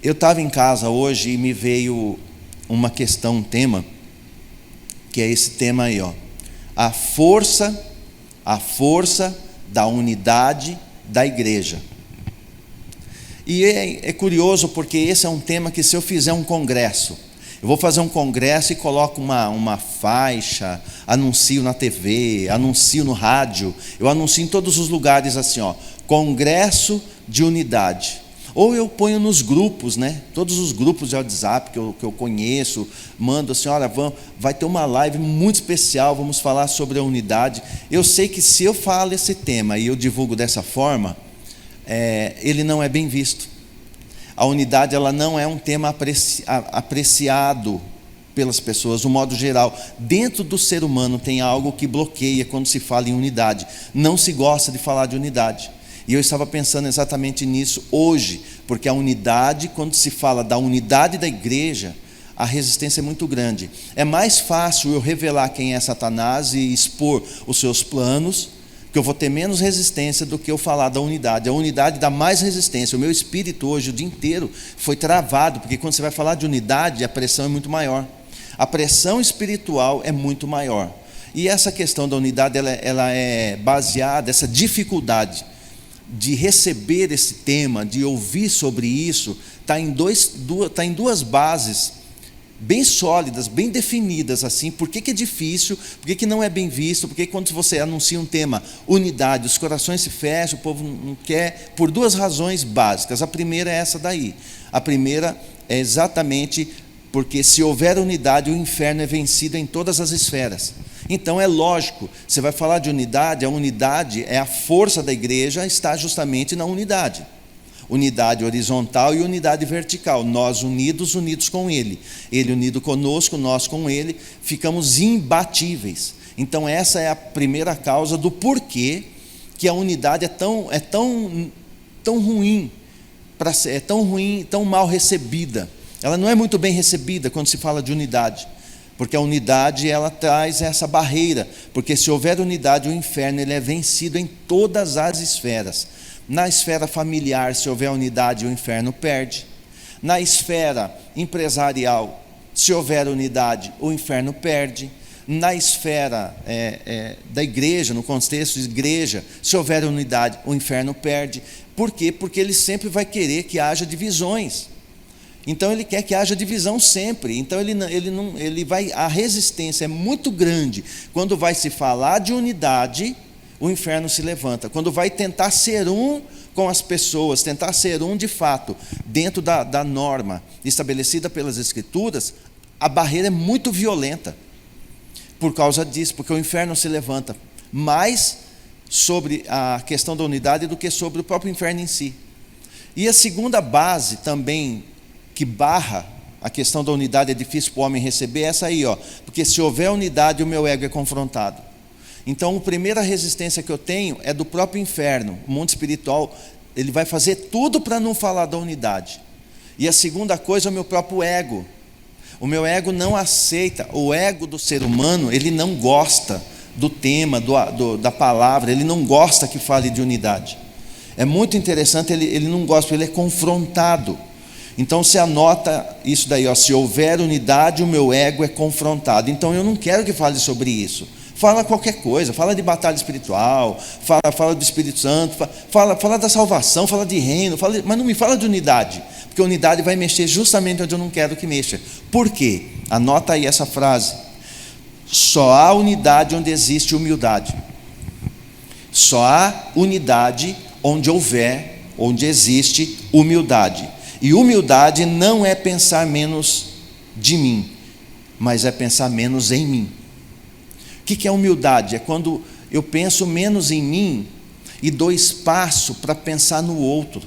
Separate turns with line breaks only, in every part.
Eu estava em casa hoje e me veio uma questão, um tema, que é esse tema aí, ó. A força da unidade da igreja. E é curioso porque esse é um tema que, se eu fizer um congresso, eu vou fazer um congresso e coloco uma faixa, anuncio na TV, anuncio no rádio, eu anuncio em todos os lugares assim, ó, congresso de unidade. Ou eu ponho nos grupos, né? Todos os grupos de WhatsApp que eu conheço, mando assim, olha, vai ter uma live muito especial, vamos falar sobre a unidade. Eu sei que se eu falo esse tema e eu divulgo dessa forma, ele não é bem visto. A unidade, ela não é um tema apreciado pelas pessoas, no modo geral. Dentro do ser humano tem algo que bloqueia quando se fala em unidade. Não se gosta de falar de unidade. E eu estava pensando exatamente nisso hoje, porque a unidade, quando se fala da unidade da igreja, a resistência é muito grande. É mais fácil eu revelar quem é Satanás e expor os seus planos, que eu vou ter menos resistência do que eu falar da unidade. A unidade dá mais resistência. O meu espírito hoje, o dia inteiro, foi travado, porque quando você vai falar de unidade, a pressão é muito maior. A pressão espiritual é muito maior. E essa questão da unidade, ela é baseada, essa dificuldade de receber esse tema, de ouvir sobre isso, está em duas bases bem sólidas, bem definidas assim. Por que é difícil? Por que não é bem visto? Porque quando você anuncia um tema, unidade, os corações se fecham, o povo não quer, por duas razões básicas. A primeira é essa daí. A primeira é exatamente porque, se houver unidade, o inferno é vencido em todas as esferas. Então é lógico, você vai falar de unidade, a unidade é a força da igreja, está justamente na unidade. Unidade horizontal e unidade vertical. Nós unidos com Ele. Ele unido conosco, nós com Ele, ficamos imbatíveis. Então essa é a primeira causa do porquê que a unidade é tão ruim, tão mal recebida. Ela não é muito bem recebida quando se fala de unidade. Porque a unidade, ela traz essa barreira. Porque se houver unidade, o inferno ele é vencido em todas as esferas. Na esfera familiar, se houver unidade, o inferno perde. Na esfera empresarial, se houver unidade, o inferno perde. Na esfera da igreja, no contexto de igreja, se houver unidade, o inferno perde. Por quê? Porque ele sempre vai querer que haja divisões. Então ele quer que haja divisão sempre. Então a resistência é muito grande. Quando vai se falar de unidade, o inferno se levanta. Quando vai tentar ser um com as pessoas, tentar ser um de fato, dentro da norma estabelecida pelas Escrituras, a barreira é muito violenta. Por causa disso, porque o inferno se levanta mais sobre a questão da unidade do que sobre o próprio inferno em si. E a segunda base também, que barra a questão da unidade, é difícil para o homem receber, é essa aí, ó. Porque se houver unidade, o meu ego é confrontado. Então a primeira resistência que eu tenho é do próprio inferno. O mundo espiritual, ele vai fazer tudo para não falar da unidade. E a segunda coisa é o meu próprio ego. O meu ego não aceita. O ego do ser humano, ele não gosta do tema, da palavra. Ele não gosta que fale de unidade. É muito interessante, ele não gosta, ele é confrontado. Então você anota isso daí, ó, se houver unidade, o meu ego é confrontado. Então eu não quero que fale sobre isso. Fala qualquer coisa, fala de batalha espiritual, fala do Espírito Santo, fala da salvação, fala de reino, mas não me fala de unidade, porque a unidade vai mexer justamente onde eu não quero que mexa. Por quê? Anota aí essa frase: só há unidade onde existe humildade. Só há unidade onde existe humildade. E humildade não é pensar menos de mim, mas é pensar menos em mim. O que é humildade? É quando eu penso menos em mim e dou espaço para pensar no outro.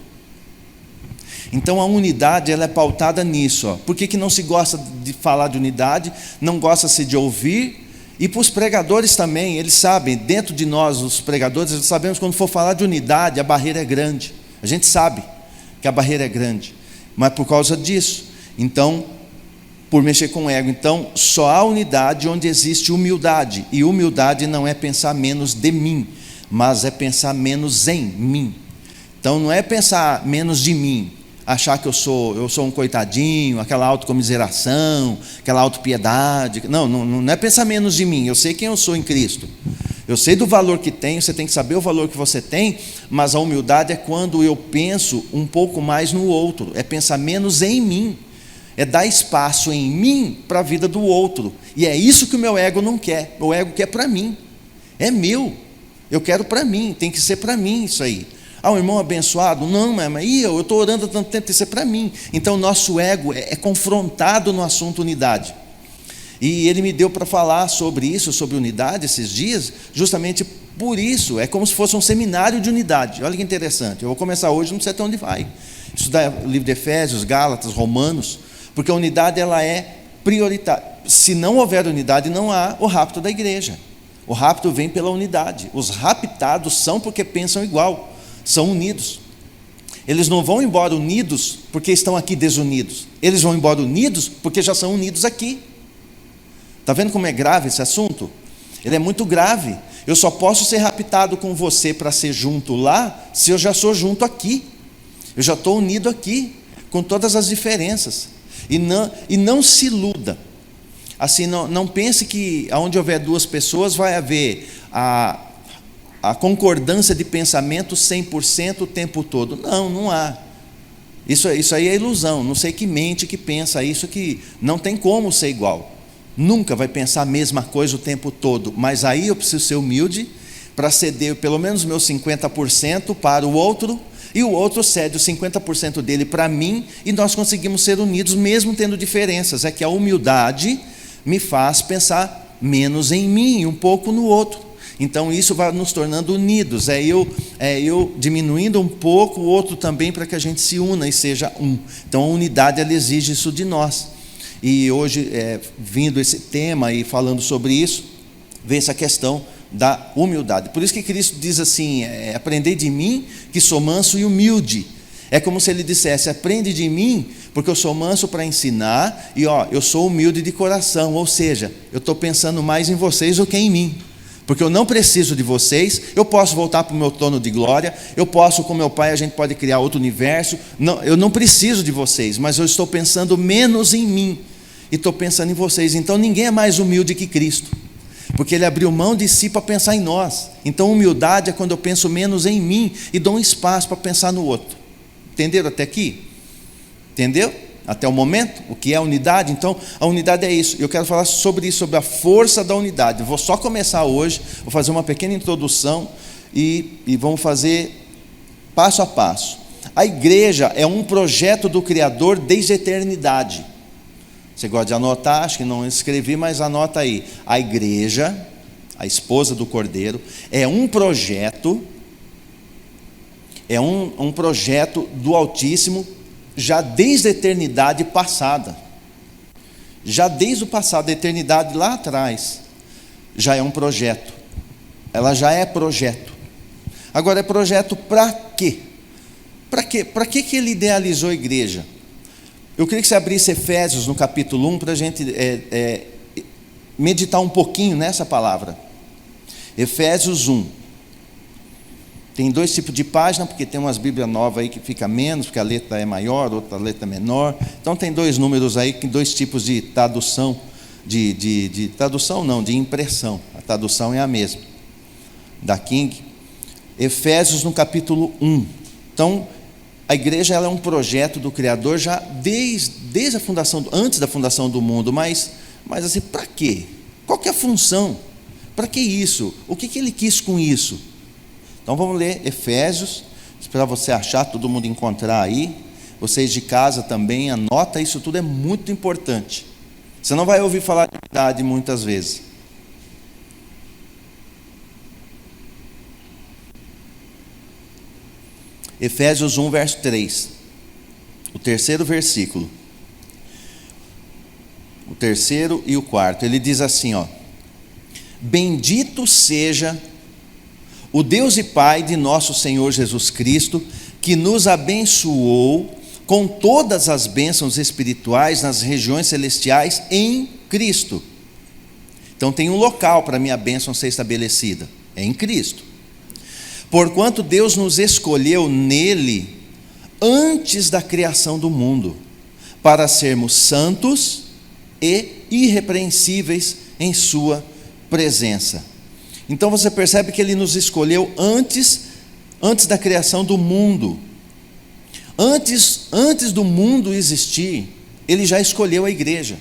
Então a unidade, ela é pautada nisso, ó. Por que não se gosta de falar de unidade? Não gosta-se de ouvir. E para os pregadores também, eles sabem, dentro de nós, os pregadores, nós sabemos que quando for falar de unidade, a barreira é grande. A gente sabe que a barreira é grande. Mas por causa disso, então, por mexer com o ego, então, só há unidade onde existe humildade. E humildade não é pensar menos de mim, mas é pensar menos em mim. Então não é pensar menos de mim. achar que eu sou um coitadinho, aquela autocomiseração, aquela autopiedade. Não é pensar menos de mim. Eu sei quem eu sou em Cristo. Eu sei do valor que tenho, você tem que saber o valor que você tem, mas a humildade é quando eu penso um pouco mais no outro, é pensar menos em mim, é dar espaço em mim para a vida do outro. E é isso que o meu ego não quer. O ego quer para mim, é meu, eu quero para mim, tem que ser para mim isso aí. O irmão abençoado, não, mas eu estou orando há tanto tempo, tem que ser para mim. Então o nosso ego é confrontado no assunto unidade. E ele me deu para falar sobre isso, sobre unidade esses dias, justamente por isso. É como se fosse um seminário de unidade. Olha que interessante, eu vou começar hoje, não sei até onde vai. Estudar o livro de Efésios, Gálatas, Romanos, porque a unidade ela é prioritária. Se não houver unidade, não há o rapto da igreja. O rapto vem pela unidade. Os raptados são porque pensam igual, são unidos. Eles não vão embora unidos porque estão aqui desunidos. Eles vão embora unidos porque já são unidos aqui. Está vendo como é grave esse assunto? Ele é muito grave. Eu só posso ser raptado com você para ser junto lá, se eu já sou junto aqui. Eu já estou unido aqui, com todas as diferenças. E não se iluda. Assim, não pense que onde houver duas pessoas vai haver a concordância de pensamento 100% o tempo todo. Não há. Isso aí é ilusão. Não sei que mente que pensa isso, que não tem como ser igual. Nunca vai pensar a mesma coisa o tempo todo, mas aí eu preciso ser humilde para ceder pelo menos meus 50% para o outro, e o outro cede os 50% dele para mim, e nós conseguimos ser unidos mesmo tendo diferenças. É que a humildade me faz pensar menos em mim e um pouco no outro. Então isso vai nos tornando unidos, é eu diminuindo um pouco o outro também, para que a gente se una e seja um. Então a unidade ela exige isso de nós. E hoje, vindo esse tema e falando sobre isso, vem essa questão da humildade. Por isso que Cristo diz assim, aprendei de mim, que sou manso e humilde. É como se ele dissesse, aprende de mim, porque eu sou manso para ensinar, e eu sou humilde de coração. Ou seja, eu estou pensando mais em vocês do que em mim, porque eu não preciso de vocês. Eu posso voltar para o meu trono de glória, eu posso, com meu Pai, a gente pode criar outro universo. Eu não preciso de vocês, mas eu estou pensando menos em mim, e estou pensando em vocês. Então ninguém é mais humilde que Cristo, porque Ele abriu mão de si para pensar em nós. Então humildade é quando eu penso menos em mim e dou um espaço para pensar no outro. Entenderam até aqui? Entendeu? Até o momento, o que é a unidade? Então a unidade é isso. Eu quero falar sobre isso, sobre a força da unidade. Vou só começar hoje, vou fazer uma pequena introdução e vamos fazer passo a passo. A igreja é um projeto do Criador desde a eternidade. Você gosta de anotar? Acho que não escrevi, mas anota aí. A igreja, a esposa do Cordeiro, é um projeto, um projeto do Altíssimo, já desde a eternidade passada. Já desde o passado, a eternidade lá atrás, já é um projeto. Ela já é projeto. Agora, é projeto para quê? Para quê? Para que ele idealizou a igreja? Eu queria que você abrisse Efésios no capítulo 1 para a gente meditar um pouquinho nessa palavra. Efésios 1. Tem dois tipos de página, porque tem umas Bíblias novas aí que fica menos, porque a letra é maior, outra letra é menor. Então tem dois números aí, dois tipos de tradução, de tradução não, de impressão. A tradução é a mesma, da King. Efésios no capítulo 1. Então, a igreja ela é um projeto do Criador já desde a fundação, antes da fundação do mundo, mas assim, para quê? Qual que é a função? Para que isso? O que ele quis com isso? Então vamos ler Efésios, esperar você achar, todo mundo encontrar aí. Vocês de casa também, anota, isso tudo é muito importante. Você não vai ouvir falar de unidade muitas vezes. Efésios 1, verso 3, o terceiro versículo, o terceiro e o quarto, ele diz assim, bendito seja o Deus e Pai de nosso Senhor Jesus Cristo, que nos abençoou com todas as bênçãos espirituais nas regiões celestiais em Cristo. Então tem um local para a minha bênção ser estabelecida, é em Cristo. Porquanto Deus nos escolheu nele antes da criação do mundo, para sermos santos e irrepreensíveis em sua presença. Então você percebe que ele nos escolheu antes da criação do mundo. Antes do mundo existir, ele já escolheu a igreja.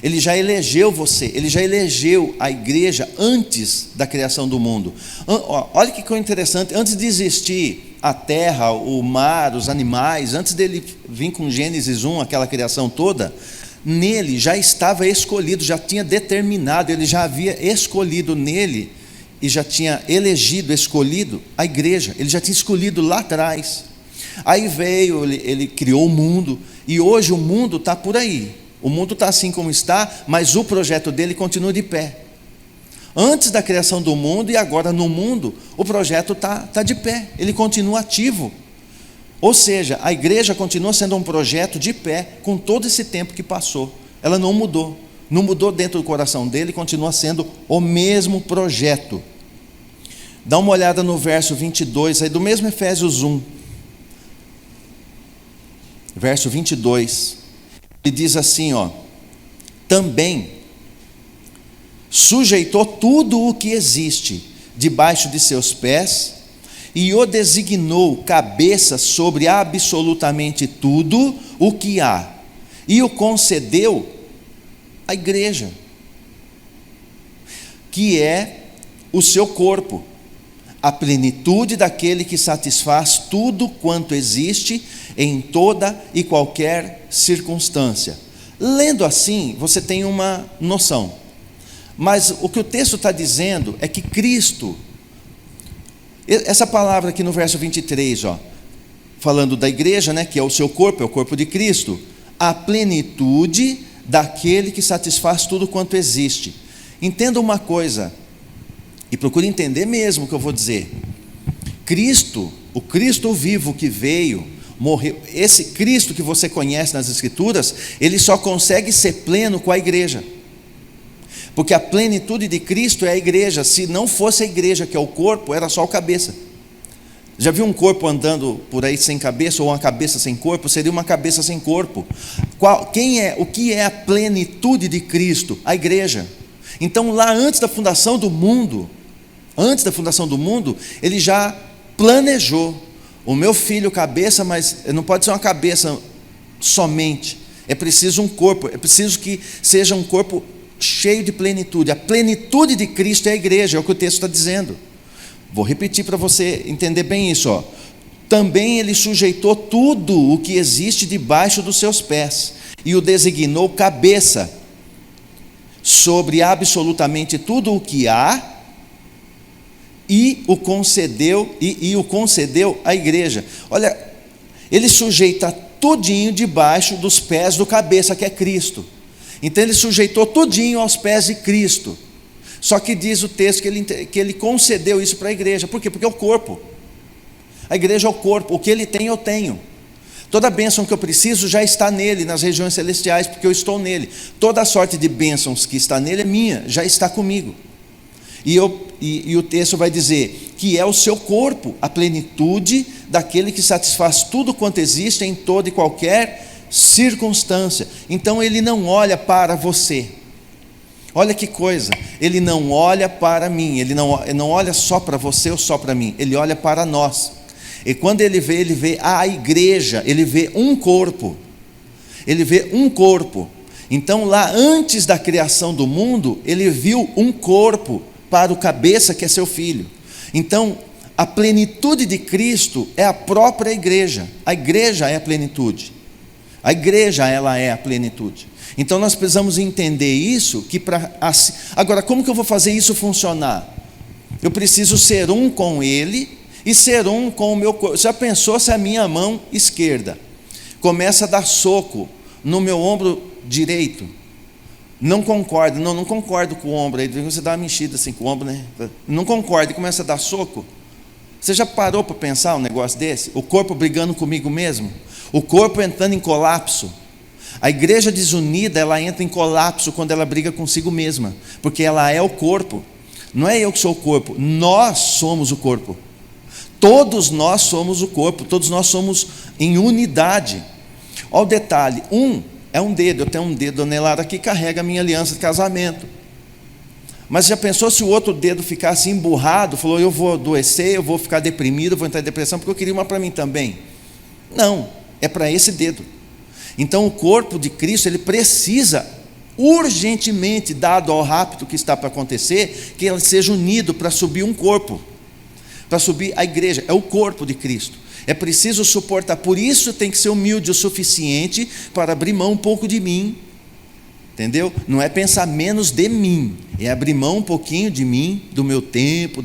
Ele já elegeu você, ele já elegeu a igreja antes da criação do mundo. Olha que coisa interessante, antes de existir a terra, o mar, os animais, antes dele vir com Gênesis 1, aquela criação toda, nele já estava escolhido, já tinha determinado, ele já havia escolhido nele, e já tinha elegido, escolhido a igreja, ele já tinha escolhido lá atrás. Aí veio, ele criou o mundo, e hoje o mundo está por aí. O mundo está assim como está, mas o projeto dele continua de pé. Antes da criação do mundo e agora no mundo, o projeto está de pé, ele continua ativo. Ou seja, a igreja continua sendo um projeto de pé com todo esse tempo que passou. Ela não mudou. Não mudou dentro do coração dele, continua sendo o mesmo projeto. Dá uma olhada no verso 22, aí do mesmo Efésios 1. Verso 22. Ele diz assim, também sujeitou tudo o que existe debaixo de seus pés e o designou cabeça sobre absolutamente tudo o que há, e o concedeu à igreja, que é o seu corpo, a plenitude daquele que satisfaz tudo quanto existe em toda e qualquer circunstância. Lendo assim, você tem uma noção, mas o que o texto está dizendo é que Cristo, essa palavra aqui no verso 23, falando da igreja, que é o seu corpo, é o corpo de Cristo, a plenitude daquele que satisfaz tudo quanto existe. Entenda uma coisa, e procure entender mesmo o que eu vou dizer. Cristo, o Cristo vivo que veio, morreu, esse Cristo que você conhece nas Escrituras, ele só consegue ser pleno com a igreja, porque a plenitude de Cristo é a igreja. Se não fosse a igreja, que é o corpo, era só o cabeça. Já viu um corpo andando por aí sem cabeça, ou uma cabeça sem corpo? Seria uma cabeça sem corpo. O que é a plenitude de Cristo? A igreja. Então lá antes da fundação do mundo, ele já planejou: o meu filho cabeça, mas não pode ser uma cabeça somente, é preciso um corpo, é preciso que seja um corpo cheio de plenitude. A plenitude de Cristo é a igreja, é o que o texto está dizendo. Vou repetir para você entender bem isso. Também ele sujeitou tudo o que existe debaixo dos seus pés, e o designou cabeça sobre absolutamente tudo o que há, e o concedeu à igreja. Olha, ele sujeita tudinho debaixo dos pés do cabeça, que é Cristo. Então ele sujeitou tudinho aos pés de Cristo. Só que diz o texto que ele concedeu isso para a igreja. Por quê? Porque é o corpo. A igreja é o corpo. O que ele tem, eu tenho. Toda a bênção que eu preciso já está nele, nas regiões celestiais, porque eu estou nele. Toda a sorte de bênçãos que está nele é minha, já está comigo. E o texto vai dizer que é o seu corpo, a plenitude daquele que satisfaz tudo quanto existe em toda e qualquer circunstância. Então ele não olha para você. Olha que coisa, ele não olha para mim, ele não olha só para você ou só para mim, ele olha para nós. E quando ele vê a igreja, ele vê um corpo. Ele vê um corpo. Então lá antes da criação do mundo, ele viu um corpo para o cabeça, que é seu filho. Então a plenitude de Cristo é a própria igreja. A igreja é a plenitude. A igreja, ela é a plenitude. Então nós precisamos entender isso, agora como que eu vou fazer isso funcionar? Eu preciso ser um com ele e ser um com o meu corpo. Já pensou se a minha mão esquerda começa a dar soco no meu ombro direito? Não concordo com o ombro aí, você dá uma mexida assim com o ombro, não concordo e começa a dar soco. Você já parou para pensar um negócio desse? O corpo brigando comigo mesmo, o corpo entrando em colapso. A igreja desunida, ela entra em colapso quando ela briga consigo mesma, porque ela é o corpo. Não é eu que sou o corpo, nós somos o corpo. Todos nós somos o corpo, todos nós somos em unidade. Olha o detalhe, é um dedo, eu tenho um dedo anelado aqui, carrega a minha aliança de casamento. Mas já pensou se o outro dedo ficasse emburrado, falou, eu vou adoecer, eu vou ficar deprimido, eu vou entrar em depressão, porque eu queria uma para mim também. Não, é para esse dedo. Então o corpo de Cristo, ele precisa urgentemente, dado ao rápido que está para acontecer, que ele seja unido para subir um corpo, para subir a igreja, é o corpo de Cristo. É preciso suportar, por isso tem que ser humilde o suficiente para abrir mão um pouco de mim, entendeu? Não é pensar menos de mim, é abrir mão um pouquinho de mim, do meu tempo,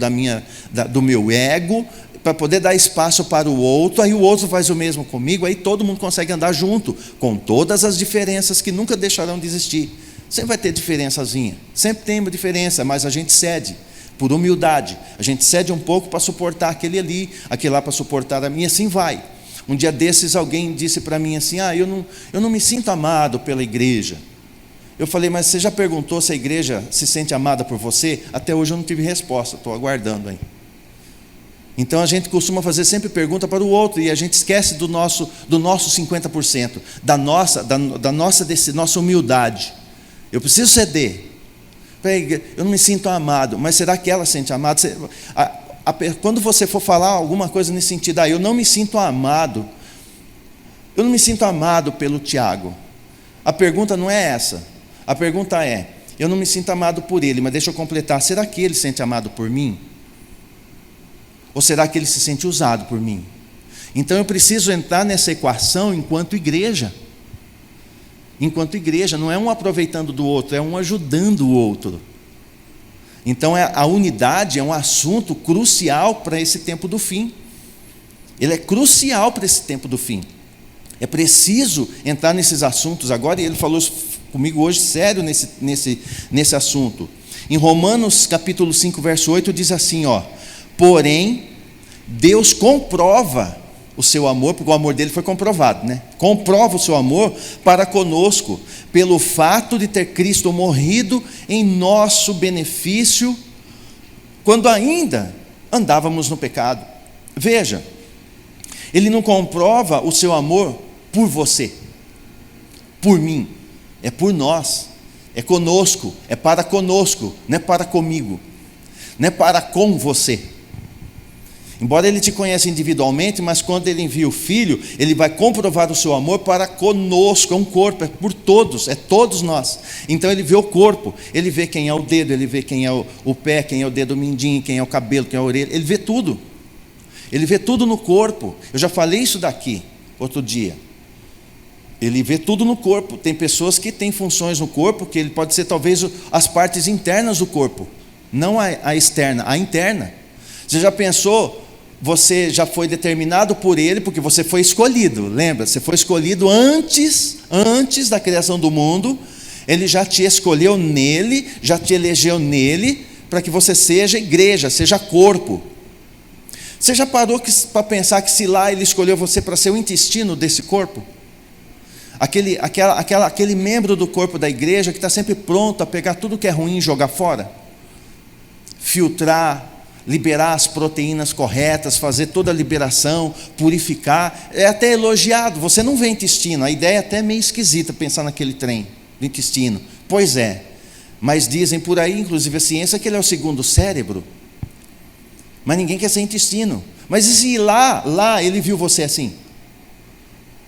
do meu ego, para poder dar espaço para o outro, aí o outro faz o mesmo comigo, aí todo mundo consegue andar junto, com todas as diferenças que nunca deixarão de existir. Sempre vai ter diferençazinha, sempre tem uma diferença, mas a gente cede, por humildade, a gente cede um pouco para suportar aquele ali, aquele lá para suportar a mim, assim vai. Um dia desses alguém disse para mim assim, eu não me sinto amado pela igreja. Eu falei, mas você já perguntou se a igreja se sente amada por você? Até hoje eu não tive resposta, estou aguardando aí. Então a gente costuma fazer sempre pergunta para o outro, e a gente esquece do nosso 50%, da nossa humildade. Eu preciso ceder. Eu não me sinto amado, mas será que ela sente amado? Quando você for falar alguma coisa nesse sentido, eu não me sinto amado pelo Tiago. A pergunta não é essa. A pergunta é, eu não me sinto amado por ele, mas deixa eu completar, será que ele se sente amado por mim? Ou será que ele se sente usado por mim? Então eu preciso entrar nessa equação enquanto igreja. Enquanto igreja, não é um aproveitando do outro, é um ajudando o outro. Então a unidade é um assunto crucial para esse tempo do fim. Ele é crucial para esse tempo do fim. É preciso entrar nesses assuntos agora, e ele falou comigo hoje sério nesse assunto. Em Romanos capítulo 5, verso 8, diz assim, porém, Deus comprova o seu amor, porque o amor dele foi comprovado, né? Comprova o seu amor para conosco, pelo fato de ter Cristo morrido em nosso benefício, quando ainda andávamos no pecado. Veja, ele não comprova o seu amor por você, por mim, é por nós, é conosco, é para conosco, não é para comigo, não é para com você. Embora ele te conheça individualmente, mas quando ele envia o Filho, ele vai comprovar o seu amor para conosco, é um corpo, é por todos, é todos nós. Então ele vê o corpo, ele vê quem é o dedo, ele vê quem é o pé, quem é o dedo mindinho, quem é o cabelo, quem é a orelha, ele vê tudo. Ele vê tudo no corpo. Eu já falei isso daqui, outro dia. Ele vê tudo no corpo. Tem pessoas que têm funções no corpo, que ele pode ser talvez as partes internas do corpo, não a externa, a interna. Você já pensou... Você já foi determinado por ele, porque você foi escolhido, lembra? Você foi escolhido antes da criação do mundo, ele já te escolheu nele, já te elegeu nele, para que você seja igreja, seja corpo. Você já parou para pensar que se lá ele escolheu você para ser o intestino desse corpo? Aquele membro do corpo da igreja que está sempre pronto a pegar tudo que é ruim e jogar fora? Filtrar, liberar as proteínas corretas, fazer toda a liberação, purificar, é até elogiado. Você não vê intestino, a ideia é até meio esquisita pensar naquele trem do intestino, pois é, mas dizem por aí, inclusive a ciência, que ele é o segundo cérebro, mas ninguém quer ser intestino. Mas e se lá ele viu você assim?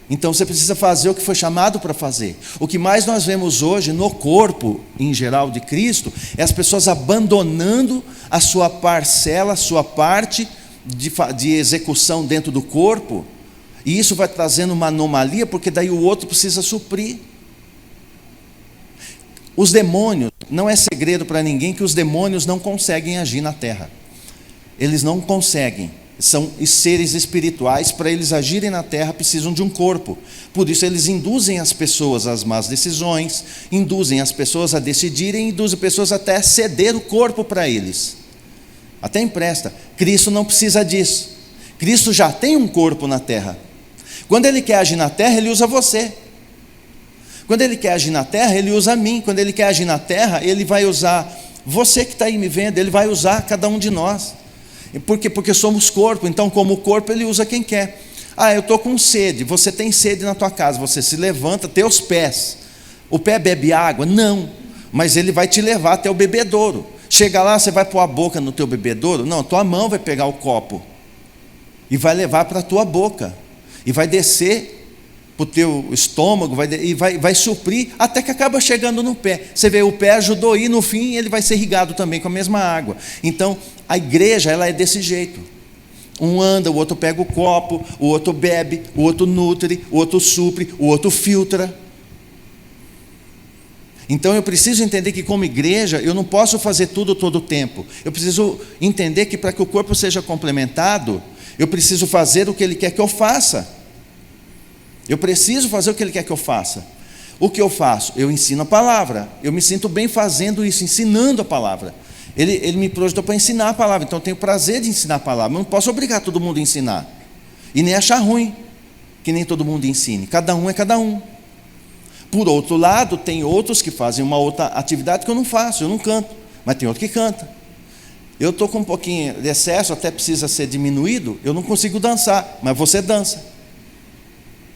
Então você precisa fazer o que foi chamado para fazer. O que mais nós vemos hoje no corpo, em geral, de Cristo, é as pessoas abandonando a sua parcela, a sua parte de execução dentro do corpo, e isso vai trazendo uma anomalia, porque daí o outro precisa suprir. Os demônios, não é segredo para ninguém que os demônios não conseguem agir na terra. Eles não conseguem. São seres espirituais, para eles agirem na terra precisam de um corpo. Por isso eles induzem as pessoas às más decisões, induzem as pessoas a decidirem, induzem pessoas até a ceder o corpo para eles. Até empresta. Cristo não precisa disso. Cristo já tem um corpo na terra. Quando ele quer agir na terra, ele usa você. Quando ele quer agir na terra, ele usa mim. Quando ele quer agir na terra, ele vai usar você que está aí me vendo, ele vai usar cada um de nós. Por quê? Porque somos corpo, então como corpo ele usa quem quer. Eu estou com sede, você tem sede na tua casa, você se levanta, teus pés. O pé bebe água? Não, mas ele vai te levar até o bebedouro. Chega lá, você vai pôr a boca no teu bebedouro? Não, tua mão vai pegar o copo e vai levar para a tua boca, e vai descer para o teu estômago, vai suprir, até que acaba chegando no pé. Você vê, o pé ajudou a ir, no fim ele vai ser irrigado também com a mesma água. Então, a igreja, ela é desse jeito. Um anda, o outro pega o copo, o outro bebe, o outro nutre, o outro supre, o outro filtra. Então eu preciso entender que como igreja, eu não posso fazer tudo todo o tempo. Eu preciso entender que para que o corpo seja complementado, eu preciso fazer o que Ele quer que eu faça. Eu preciso fazer o que Ele quer que eu faça. O que eu faço? Eu ensino a palavra. Eu me sinto bem fazendo isso, ensinando a palavra. Ele me projetou para ensinar a palavra, então eu tenho prazer de ensinar a palavra. Eu não posso obrigar todo mundo a ensinar. E nem achar ruim que nem todo mundo ensine. Cada um é cada um. Por outro lado, tem outros que fazem uma outra atividade que eu não faço, eu não canto. Mas tem outro que canta. Eu estou com um pouquinho de excesso, até precisa ser diminuído, eu não consigo dançar, mas você dança.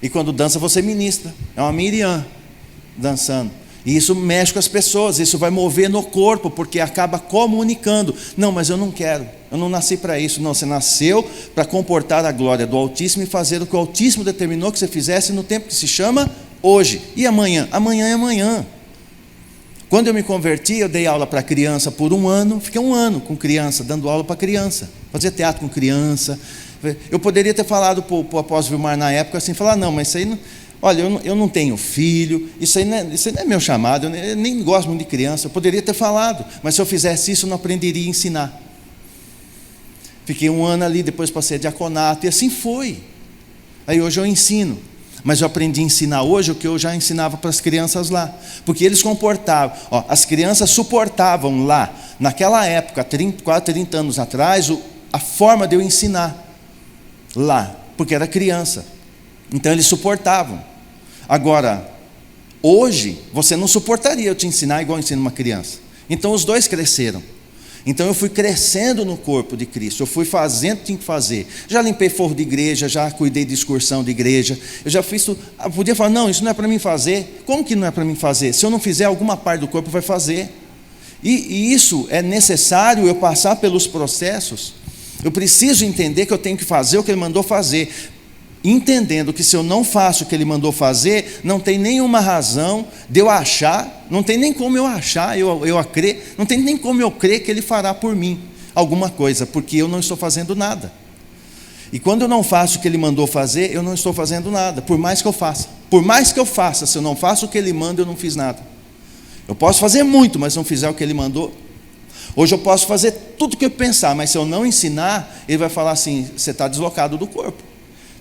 E quando dança, você ministra. É uma Miriam dançando. E isso mexe com as pessoas, isso vai mover no corpo, porque acaba comunicando. Não, mas eu não quero, eu não nasci para isso. Não, você nasceu para comportar a glória do Altíssimo e fazer o que o Altíssimo determinou que você fizesse no tempo que se chama hoje. E amanhã? Amanhã é amanhã. Quando eu me converti, eu dei aula para criança por 1 ano, fiquei 1 ano com criança, dando aula para criança, fazia teatro com criança. Eu poderia ter falado para o apóstolo Vilmar na época assim, falar, não, mas isso aí, não, olha, eu não tenho filho, isso aí não é meu chamado, eu nem gosto muito de criança. Eu poderia ter falado, mas se eu fizesse isso, eu não aprenderia a ensinar. Fiquei 1 ano ali, depois passei a diaconato, e assim foi. Aí hoje eu ensino, mas eu aprendi a ensinar hoje o que eu já ensinava para as crianças lá, porque eles comportavam, as crianças suportavam lá, naquela época, quase 30 anos atrás, a forma de eu ensinar lá, porque era criança, então eles suportavam. Agora, hoje, você não suportaria eu te ensinar igual eu ensino uma criança. Então os dois cresceram. Então eu fui crescendo no corpo de Cristo, eu fui fazendo o que tinha que fazer. Já limpei forro de igreja, já cuidei de excursão de igreja, eu já fiz tudo. Eu podia falar, não, isso não é para mim fazer. Como que não é para mim fazer? Se eu não fizer, alguma parte do corpo vai fazer. E isso é necessário eu passar pelos processos. Eu preciso entender que eu tenho que fazer o que Ele mandou fazer, entendendo que se eu não faço o que Ele mandou fazer, não tem nenhuma razão de eu achar, não tem nem como eu achar, eu a crer, não tem nem como eu crer que Ele fará por mim alguma coisa, porque eu não estou fazendo nada. E quando eu não faço o que Ele mandou fazer, eu não estou fazendo nada, por mais que eu faça, se eu não faço o que Ele manda, eu não fiz nada. Eu posso fazer muito, mas se não fizer o que Ele mandou. Hoje eu posso fazer tudo o que eu pensar, mas se eu não ensinar, Ele vai falar assim, você está deslocado do corpo.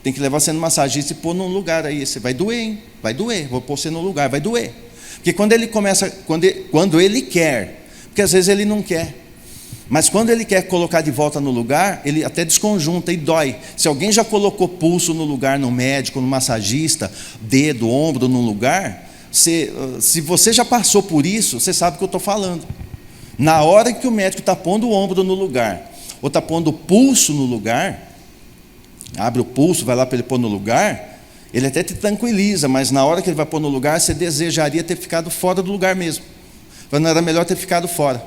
Tem que levar você no massagista e pôr num lugar aí. Você vai doer, hein? Vai doer. Vou pôr você no lugar, vai doer. Porque quando ele começa, quando ele quer, porque às vezes ele não quer, mas quando ele quer colocar de volta no lugar, ele até desconjunta e dói. Se alguém já colocou pulso no lugar, no médico, no massagista, dedo, ombro no lugar, se você já passou por isso, você sabe o que eu estou falando. Na hora que o médico está pondo o ombro no lugar, ou está pondo o pulso no lugar, abre o pulso, vai lá para ele pôr no lugar, ele até te tranquiliza, mas na hora que ele vai pôr no lugar, você desejaria ter ficado fora do lugar mesmo. Não era melhor ter ficado fora,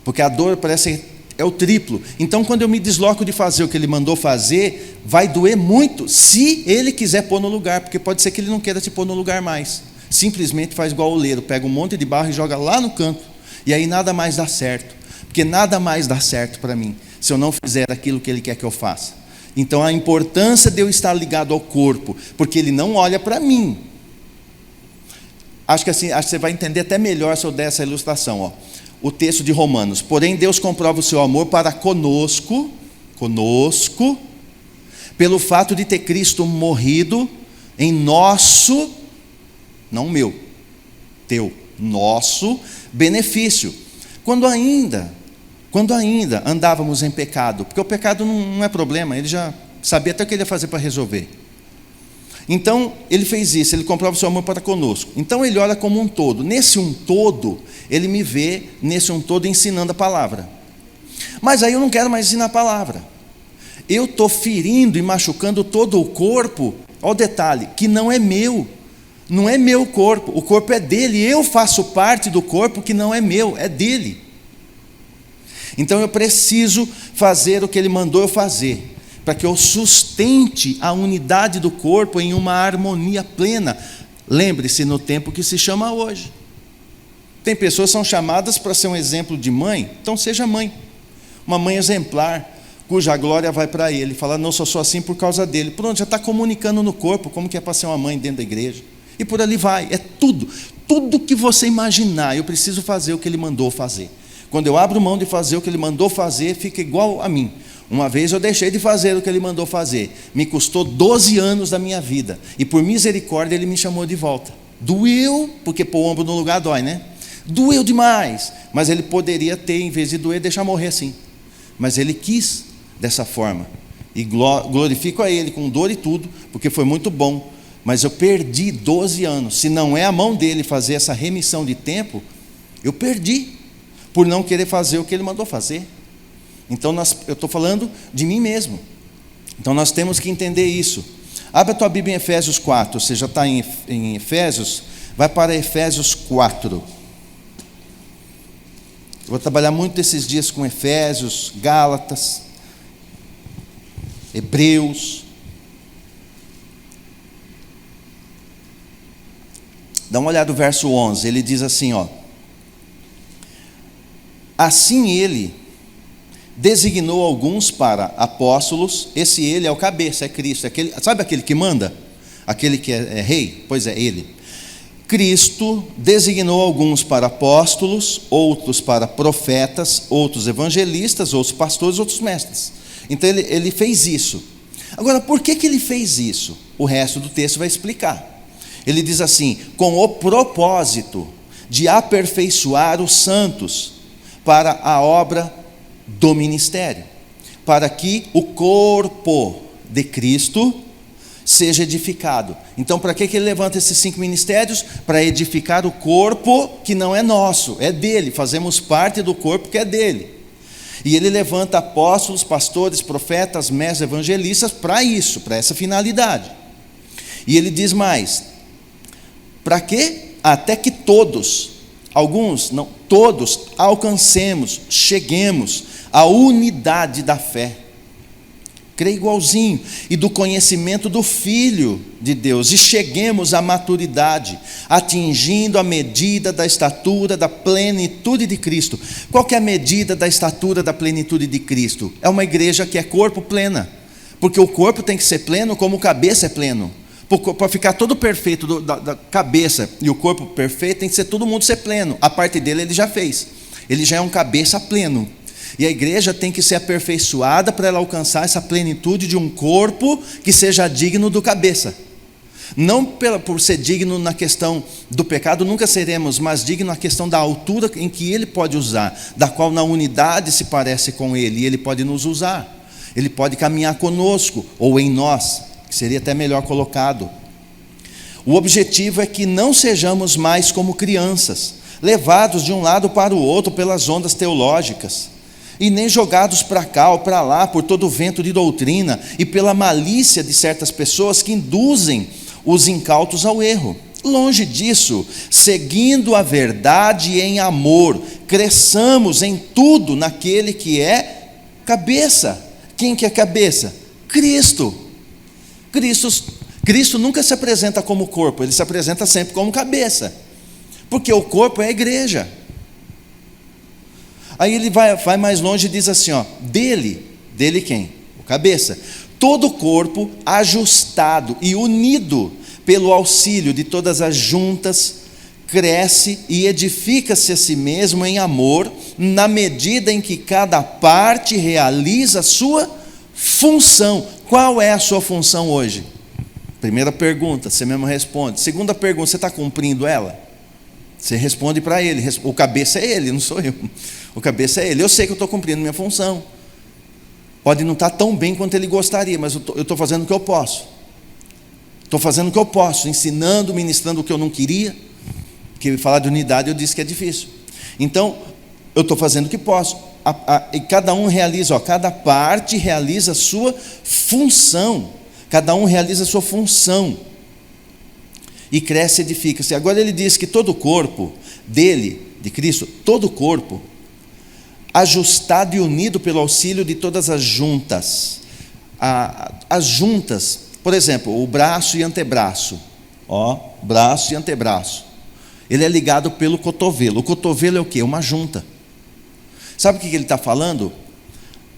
porque a dor parece é o triplo. Então quando eu me desloco de fazer o que Ele mandou fazer, vai doer muito, se Ele quiser pôr no lugar, porque pode ser que Ele não queira te pôr no lugar mais, simplesmente faz igual o oleiro, pega um monte de barro e joga lá no canto, e aí nada mais dá certo, porque nada mais dá certo para mim, se eu não fizer aquilo que Ele quer que eu faça. Então a importância de eu estar ligado ao corpo, porque Ele não olha para mim. Acho que você vai entender até melhor se eu der essa ilustração. O texto de Romanos: porém Deus comprova o seu amor para conosco, pelo fato de ter Cristo morrido em nosso, não meu, teu, nosso benefício, quando ainda andávamos em pecado, porque o pecado não é problema, Ele já sabia até o que Ele ia fazer para resolver. Então Ele fez isso, Ele comprova o seu amor para conosco. Então Ele olha como um todo. Nesse um todo, Ele me vê nesse um todo ensinando a palavra. Mas aí eu não quero mais ensinar a palavra. Eu estou ferindo e machucando todo o corpo. Olha o detalhe, que não é meu. Não é meu corpo, o corpo é dele. Eu faço parte do corpo que não é meu, é dele. Então eu preciso fazer o que ele mandou eu fazer, para que eu sustente a unidade do corpo em uma harmonia plena. Lembre-se, no tempo que se chama hoje. Tem pessoas que são chamadas para ser um exemplo de mãe, então seja mãe. Uma mãe exemplar, cuja glória vai para ele. Fala, não, só sou assim por causa dele. Pronto, já está comunicando no corpo como que é para ser uma mãe dentro da igreja. E por ali vai, é tudo que você imaginar, eu preciso fazer o que ele mandou fazer. Quando eu abro mão de fazer o que ele mandou fazer, fica igual a mim. Uma vez eu deixei de fazer o que ele mandou fazer, me custou 12 anos da minha vida, e por misericórdia ele me chamou de volta. Doeu, porque pôr o ombro no lugar dói, né? Doeu demais, mas ele poderia ter, em vez de doer, deixar morrer assim. Mas ele quis dessa forma, e glorifico a ele com dor e tudo, porque foi muito bom. Mas eu perdi 12 anos. Se não é a mão dele fazer essa remissão de tempo, eu perdi, por não querer fazer o que ele mandou fazer. Então eu estou falando de mim mesmo. Então nós temos que entender isso. Abre a tua Bíblia em Efésios 4. Você já está em Efésios, vai para Efésios 4. Eu vou trabalhar muito esses dias com Efésios, Gálatas, Hebreus. Dá uma olhada no verso 11, ele diz assim, ó: assim ele designou alguns para apóstolos. Esse ele é o cabeça, é Cristo, sabe aquele que manda? Aquele que é rei? Pois é, ele. Cristo designou alguns para apóstolos, outros para profetas, outros evangelistas, outros pastores, outros mestres. Então ele fez isso. Agora, por que ele fez isso? O resto do texto vai explicar. Ele diz assim, com o propósito de aperfeiçoar os santos para a obra do ministério, para que o corpo de Cristo seja edificado. Então, para que ele levanta esses 5 ministérios? Para edificar o corpo que não é nosso, é dele, fazemos parte do corpo que é dele. E ele levanta apóstolos, pastores, profetas, mestres, evangelistas para isso, para essa finalidade. E ele diz mais, para quê? Até que todos, alguns, não, todos alcancemos, cheguemos à unidade da fé, crê igualzinho, e do conhecimento do Filho de Deus, e cheguemos à maturidade, atingindo a medida da estatura da plenitude de Cristo. Qual que é a medida da estatura da plenitude de Cristo? É uma igreja que é corpo plena, porque o corpo tem que ser pleno como o cabeça é pleno. Para ficar todo perfeito da cabeça e o corpo perfeito, tem que ser todo mundo ser pleno. A parte dele ele já fez, ele já é um cabeça pleno. E a igreja tem que ser aperfeiçoada para ela alcançar essa plenitude de um corpo que seja digno do cabeça. Não por ser digno na questão do pecado, nunca seremos, mas digno na questão da altura em que ele pode usar, da qual na unidade se parece com ele, e ele pode nos usar, ele pode caminhar conosco, ou em nós, que seria até melhor colocado. O objetivo é que não sejamos mais como crianças, levados de um lado para o outro pelas ondas teológicas, e nem jogados para cá ou para lá por todo o vento de doutrina e pela malícia de certas pessoas que induzem os incautos ao erro. Longe disso, seguindo a verdade em amor, cresçamos em tudo naquele que é cabeça. Quem que é cabeça? Cristo. Cristo nunca se apresenta como corpo, ele se apresenta sempre como cabeça, porque o corpo é a igreja. Aí ele vai mais longe e diz assim, ó, dele quem? O cabeça. Todo o corpo ajustado e unido pelo auxílio de todas as juntas, cresce e edifica-se a si mesmo em amor, na medida em que cada parte realiza a sua função. Qual é a sua função hoje? Primeira pergunta, você mesmo responde. Segunda pergunta, você está cumprindo ela? Você responde para ele. O cabeça é ele, não sou eu. O cabeça é ele. Eu sei que eu estou cumprindo minha função. Pode não estar tão bem quanto ele gostaria, mas eu estou fazendo o que eu posso. Estou fazendo o que eu posso, ensinando, ministrando o que eu não queria, porque falar de unidade eu disse que é difícil. Então, eu estou fazendo o que posso. e cada um realiza, cada parte realiza a sua função. Cada um realiza a sua função. E cresce e edifica-se. Agora ele diz que todo o corpo dele, de Cristo, todo o corpo, ajustado e unido pelo auxílio de todas as juntas. As juntas, por exemplo, o braço e antebraço. Braço e antebraço. Ele é ligado pelo cotovelo. O cotovelo é o quê? Uma junta. Sabe o que ele está falando?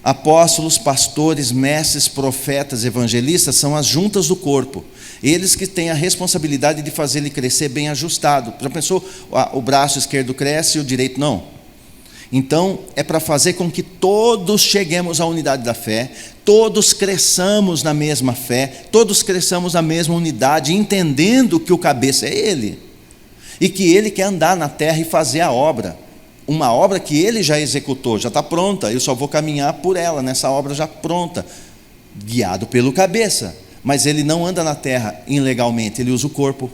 Apóstolos, pastores, mestres, profetas, evangelistas são as juntas do corpo. Eles que têm a responsabilidade de fazer ele crescer bem ajustado. Já pensou? O braço esquerdo cresce e o direito não? Então, é para fazer com que todos cheguemos à unidade da fé, todos cresçamos na mesma fé, todos cresçamos na mesma unidade, entendendo que o cabeça é Ele, e que Ele quer andar na terra e fazer a obra, uma obra que Ele já executou, já está pronta, eu só vou caminhar por ela, nessa obra já pronta, guiado pelo cabeça, mas Ele não anda na terra ilegalmente, Ele usa o corpo,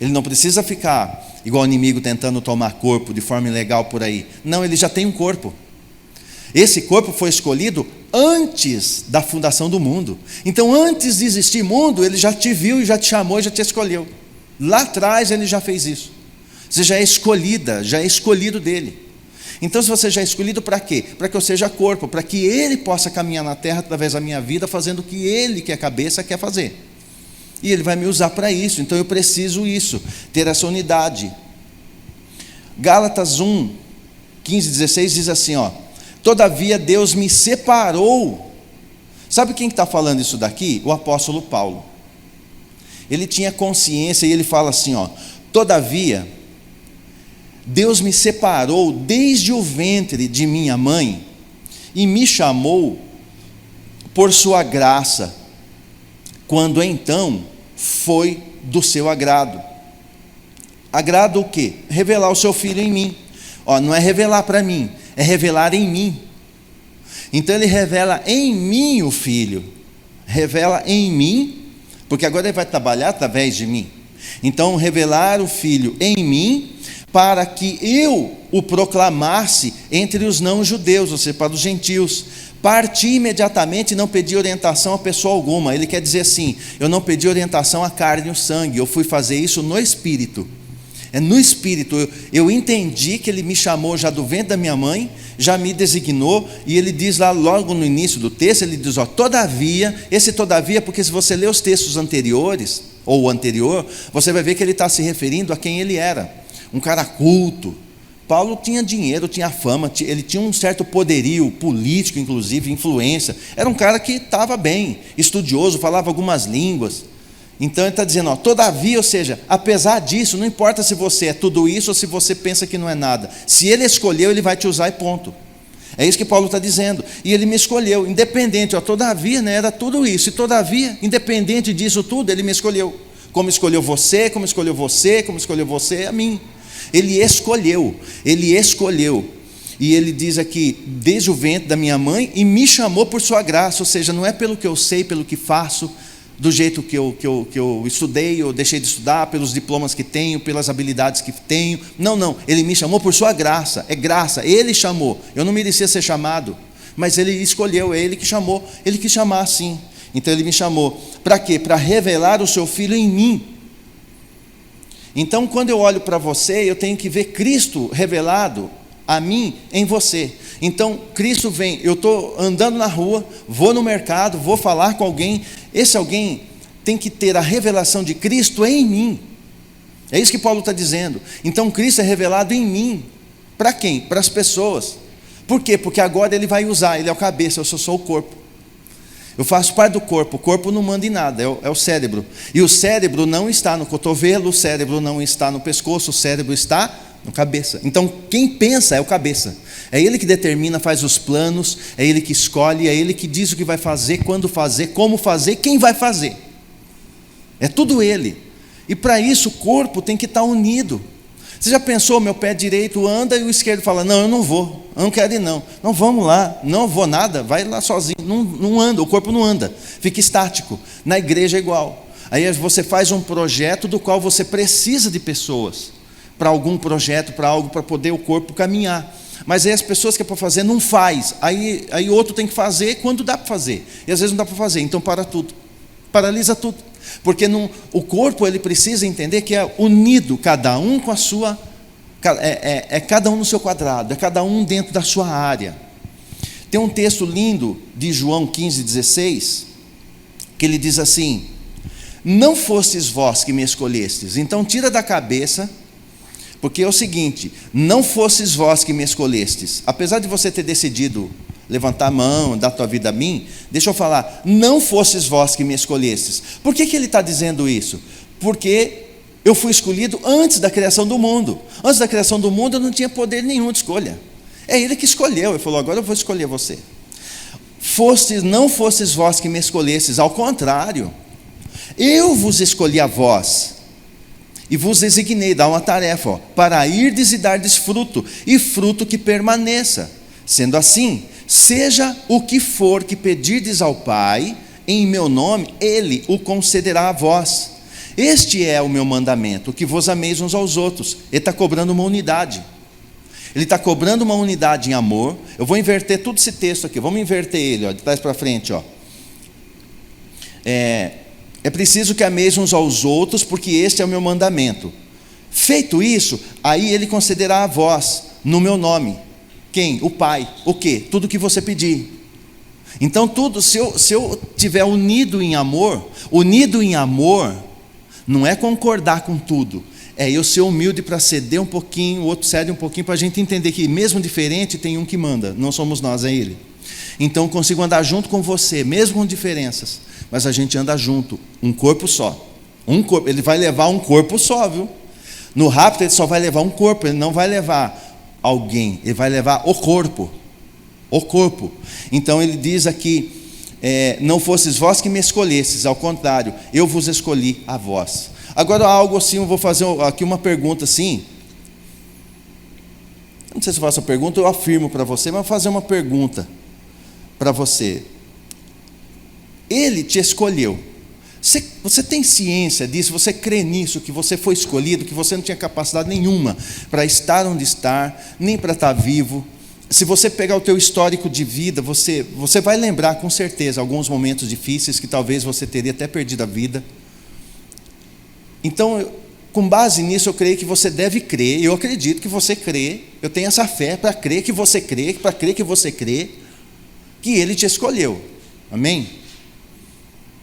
Ele não precisa ficar igual o inimigo tentando tomar corpo de forma ilegal por aí. Não, ele já tem um corpo. Esse corpo foi escolhido antes da fundação do mundo. Então, antes de existir mundo, ele já te viu e já te chamou e já te escolheu. Lá atrás ele já fez isso. Você já é escolhida, já é escolhido dele. Então, se você já é escolhido, para quê? Para que eu seja corpo, para que ele possa caminhar na terra através da minha vida, fazendo o que ele, que é a cabeça, quer fazer. E Ele vai me usar para isso, então eu preciso ter essa unidade. Gálatas 1, 15, 16 diz assim, todavia Deus me separou. Sabe quem está falando isso daqui? O apóstolo Paulo. Ele tinha consciência e ele fala assim, todavia Deus me separou desde o ventre de minha mãe e me chamou por sua graça, quando então foi do seu agrado. Agrado o quê? Revelar o seu filho em mim. Não é revelar para mim, é revelar em mim. Então ele revela em mim o filho, revela em mim, porque agora ele vai trabalhar através de mim. Então revelar o filho em mim, para que eu o proclamasse entre os não-judeus, ou seja, para os gentios. Parti imediatamente e não pedi orientação a pessoa alguma. Ele quer dizer assim, eu não pedi orientação à carne e ao sangue, eu fui fazer isso no Espírito. É no Espírito, eu entendi que Ele me chamou já do ventre da minha mãe, já me designou, e Ele diz lá logo no início do texto, Ele diz, todavia, esse todavia, porque se você ler os textos anteriores, ou o anterior, você vai ver que Ele está se referindo a quem Ele era, um cara culto. Paulo tinha dinheiro, tinha fama, ele tinha um certo poderio político, inclusive, influência. Era um cara que estava bem, estudioso, falava algumas línguas. Então ele está dizendo, todavia, ou seja, apesar disso, não importa se você é tudo isso ou se você pensa que não é nada. Se ele escolheu, ele vai te usar e ponto. É isso que Paulo está dizendo. E ele me escolheu, independente, todavia, era tudo isso. E todavia, independente disso tudo, ele me escolheu. Como escolheu você, como escolheu você, como escolheu você, a mim. Ele escolheu, e ele diz aqui, desde o ventre da minha mãe, e me chamou por sua graça, ou seja, não é pelo que eu sei, pelo que faço, do jeito que eu estudei, ou deixei de estudar, pelos diplomas que tenho, pelas habilidades que tenho, não, ele me chamou por sua graça, é graça, ele chamou, eu não merecia ser chamado, mas ele escolheu, é ele que chamou, ele quis chamar assim, então ele me chamou, para quê? Para revelar o seu filho em mim. Então, quando eu olho para você, eu tenho que ver Cristo revelado a mim em você. Então, Cristo vem, eu estou andando na rua, vou no mercado, vou falar com alguém, esse alguém tem que ter a revelação de Cristo em mim. É isso que Paulo está dizendo. Então, Cristo é revelado em mim. Para quem? Para as pessoas. Por quê? Porque agora ele vai usar, ele é o cabeça, eu só sou o corpo. Eu faço parte do corpo, o corpo não manda em nada, é o cérebro. E o cérebro não está no cotovelo, o cérebro não está no pescoço, o cérebro está no cabeça. Então quem pensa é o cabeça. É ele que determina, faz os planos, é ele que escolhe, é ele que diz o que vai fazer, quando fazer, como fazer, quem vai fazer. É tudo ele. E para isso o corpo tem que estar unido. Você já pensou, meu pé direito anda e o esquerdo fala, não, eu não vou, eu não quero ir não vamos lá, não vou nada, vai lá sozinho, não anda, o corpo não anda, fica estático. Na igreja é igual, aí você faz um projeto do qual você precisa de pessoas, para algum projeto, para algo, para poder o corpo caminhar, Mas aí as pessoas que é para fazer não faz. Aí outro tem que fazer quando dá para fazer. E às vezes não dá para fazer, então para tudo. Paralisa tudo. Porque o corpo ele precisa entender que é unido, cada um com a sua... cada um no seu quadrado, é cada um dentro da sua área. Tem um texto lindo de João 15,16, que ele diz assim: não fostes vós que me escolhestes. Então tira da cabeça, porque é o seguinte: não fostes vós que me escolhestes. Apesar de você ter decidido levantar a mão, dar a tua vida a mim, deixa eu falar, não fostes vós que me escolhestes. Por que ele está dizendo isso? Porque eu fui escolhido antes da criação do mundo. Antes da criação do mundo eu não tinha poder nenhum de escolha. É ele que escolheu, ele falou, agora eu vou escolher você. Não fostes vós que me escolhestes, ao contrário, eu vos escolhi a vós, e vos designei, dá uma tarefa, para irdes e dardes fruto, e fruto que permaneça. Sendo assim, seja o que for que pedirdes ao Pai, em meu nome, Ele o concederá a vós. Este é o meu mandamento, que vos ameis uns aos outros. Ele está cobrando uma unidade. Ele está cobrando uma unidade em amor. Eu vou inverter todo esse texto aqui, vamos inverter ele, de trás para frente. É preciso que ameis uns aos outros, porque este é o meu mandamento. Feito isso, aí ele concederá a vós, no meu nome. Quem? O Pai. O quê? Tudo que você pedir. Então tudo, se eu tiver unido em amor não é concordar com tudo, é eu ser humilde para ceder um pouquinho, o outro cede um pouquinho, para a gente entender que mesmo diferente tem um que manda, não somos nós, é Ele. Então eu consigo andar junto com você, mesmo com diferenças, mas a gente anda junto, um corpo só. Ele vai levar um corpo só, viu? No rapto ele só vai levar um corpo, ele não vai levar alguém, ele vai levar o corpo. O corpo. Então ele diz aqui, não fostes vós que me escolhestes, ao contrário, eu vos escolhi a vós. Agora algo assim, eu vou fazer aqui uma pergunta assim, não sei se eu faço a pergunta, eu afirmo para você, mas vou fazer uma pergunta para você. Ele te escolheu, você tem ciência disso, você crê nisso, que você foi escolhido, que você não tinha capacidade nenhuma para estar onde está, nem para estar vivo. Se você pegar o teu histórico de vida, você vai lembrar com certeza alguns momentos difíceis que talvez você teria até perdido a vida. Então, com base nisso, eu creio que você deve crer, eu acredito que você crê, eu tenho essa fé para crer que você crê, para crer que você crê, que Ele te escolheu. Amém?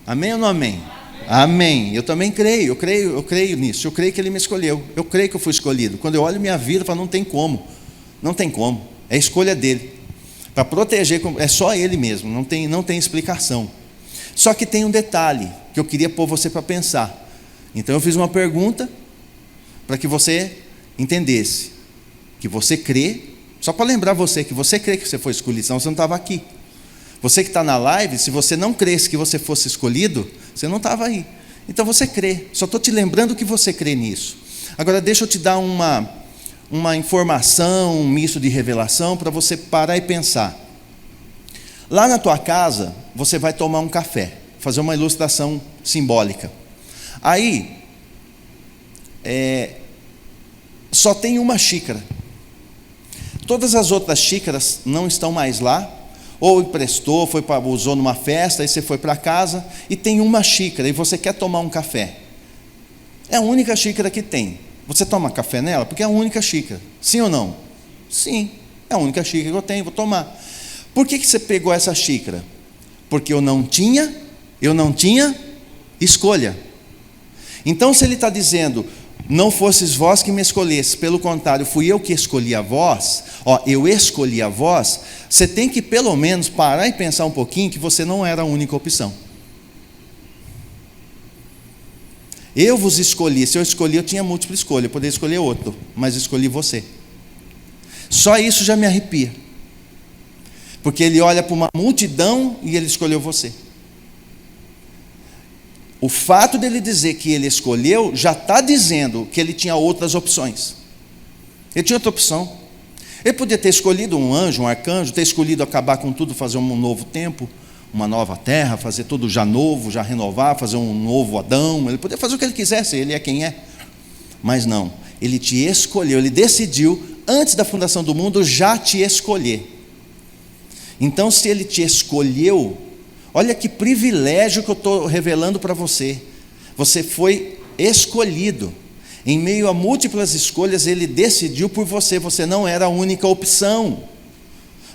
Amém ou não amém? Amém. Eu também creio, eu creio nisso, eu creio que Ele me escolheu, eu creio que eu fui escolhido. Quando eu olho minha vida, eu falo, não tem como, é a escolha dele, para proteger, é só Ele mesmo, não tem explicação. Só que tem um detalhe, que eu queria pôr você para pensar. Então eu fiz uma pergunta, para que você entendesse, que você crê, só para lembrar você, que você crê que você foi escolhido, senão você não estava aqui. Você que está na live, se você não cresce que você fosse escolhido, você não estava aí. Então você crê, só estou te lembrando que você crê nisso. Agora deixa eu te dar uma informação, um misto de revelação, para você parar e pensar. Lá na tua casa, você vai tomar um café, fazer uma ilustração simbólica. Aí, só tem uma xícara. Todas as outras xícaras não estão mais lá, ou emprestou, usou numa festa, aí você foi para casa, e tem uma xícara, e você quer tomar um café. É a única xícara que tem. Você toma café nela? Porque é a única xícara. Sim ou não? Sim, é a única xícara que eu tenho, vou tomar. Por que você pegou essa xícara? Porque eu não tinha escolha. Então se ele está dizendo, não fosses vós que me escolhesses, pelo contrário, fui eu que escolhi a vós, eu escolhi a vós, você tem que pelo menos parar e pensar um pouquinho que você não era a única opção. Eu vos escolhi, se eu escolhi, eu tinha múltipla escolha, eu poderia escolher outro, mas escolhi você. Só isso já me arrepia, porque ele olha para uma multidão e ele escolheu você. O fato dele dizer que ele escolheu, já está dizendo que ele tinha outras opções. Ele tinha outra opção. Ele podia ter escolhido um anjo, um arcanjo, ter escolhido acabar com tudo, fazer um novo tempo, uma nova terra, fazer tudo já novo, já renovar, fazer um novo Adão. Ele podia fazer o que ele quisesse, ele é quem é. Mas não, ele te escolheu, ele decidiu antes da fundação do mundo, já te escolher. Então, se Ele te escolheu, olha que privilégio que eu estou revelando para você. Você foi escolhido. Em meio a múltiplas escolhas, Ele decidiu por você. Você não era a única opção.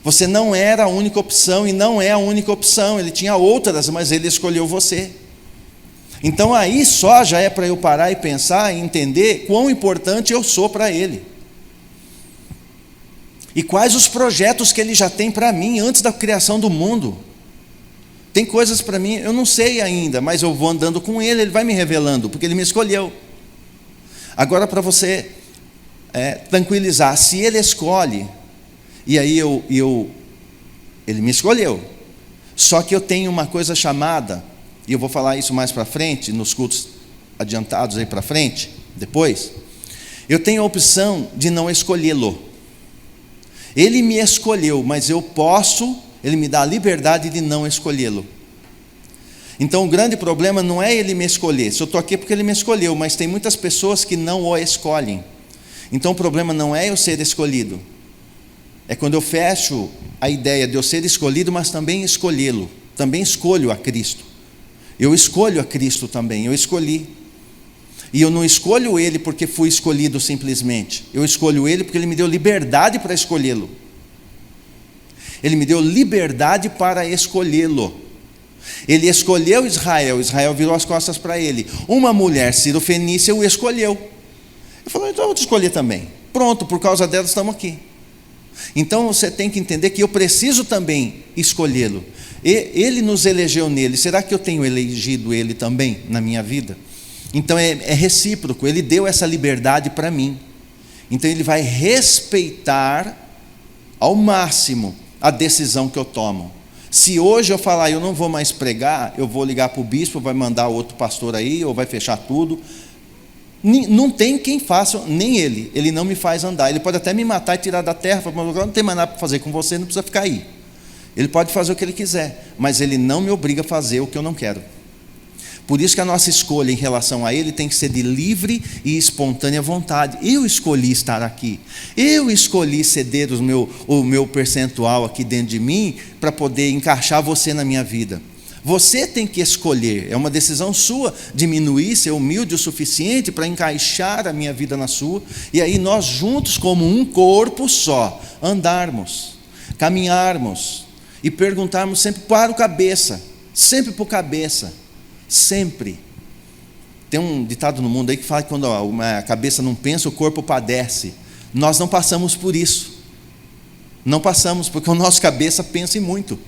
Você não era a única opção e não é a única opção. Ele tinha outras, mas Ele escolheu você. Então aí só já é para eu parar e pensar e entender quão importante eu sou para Ele. E quais os projetos que Ele já tem para mim antes da criação do mundo. Tem coisas para mim, eu não sei ainda, mas eu vou andando com Ele, Ele vai me revelando, porque Ele me escolheu. Agora, para você tranquilizar, se Ele escolhe, e aí Ele me escolheu, só que eu tenho uma coisa chamada, e eu vou falar isso mais para frente, nos cultos adiantados aí para frente, depois, eu tenho a opção de não escolhê-lo. Ele me escolheu, mas Ele me dá a liberdade de não escolhê-lo. Então o grande problema não é Ele me escolher, se eu estou aqui porque Ele me escolheu, mas tem muitas pessoas que não o escolhem. Então o problema não é eu ser escolhido, é quando eu fecho a ideia de eu ser escolhido, mas também escolhê-lo, também escolho a Cristo. Eu escolho a Cristo também, eu escolhi. E eu não escolho Ele porque fui escolhido simplesmente, eu escolho Ele porque Ele me deu liberdade para escolhê-lo. Ele me deu liberdade para escolhê-lo. Ele escolheu Israel, Israel virou as costas para Ele. Uma mulher cirofenícia o escolheu. Ele falou, então eu vou te escolher também. Pronto, por causa dela estamos aqui. Então você tem que entender que eu preciso também escolhê-lo. Ele nos elegeu nele, será que eu tenho elegido Ele também na minha vida? Então é recíproco, Ele deu essa liberdade para mim. Então Ele vai respeitar ao máximo a decisão que eu tomo. Se hoje eu falar, eu não vou mais pregar, eu vou ligar para o bispo, vai mandar outro pastor aí, ou vai fechar tudo. Não tem quem faça, nem ele não me faz andar. Ele pode até me matar e tirar da terra, falar, não tem mais nada para fazer com você, não precisa ficar aí. Ele pode fazer o que Ele quiser, mas Ele não me obriga a fazer o que eu não quero. Por isso que a nossa escolha em relação a Ele tem que ser de livre e espontânea vontade. Eu escolhi estar aqui. Eu escolhi ceder o meu percentual aqui dentro de mim para poder encaixar você na minha vida. Você tem que escolher. É uma decisão sua diminuir, ser humilde o suficiente para encaixar a minha vida na sua. E aí nós juntos, como um corpo só, andarmos, caminharmos e perguntarmos sempre para o cabeça. Sempre para o cabeça. Sempre. Tem um ditado no mundo aí que fala que quando a cabeça não pensa, o corpo padece. Nós não passamos por isso. Não passamos, porque o nosso cabeça pensa em muito.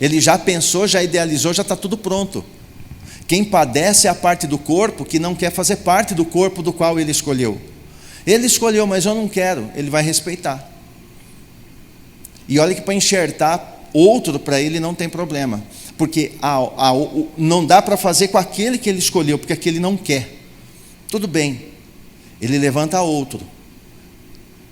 Ele já pensou, já idealizou, já está tudo pronto. Quem padece é a parte do corpo que não quer fazer parte do corpo do qual ele escolheu. Ele escolheu, mas eu não quero. Ele vai respeitar. E olha que para enxertar outro para ele não tem problema. Porque não dá para fazer com aquele que ele escolheu, porque aquele não quer. Tudo bem, ele levanta outro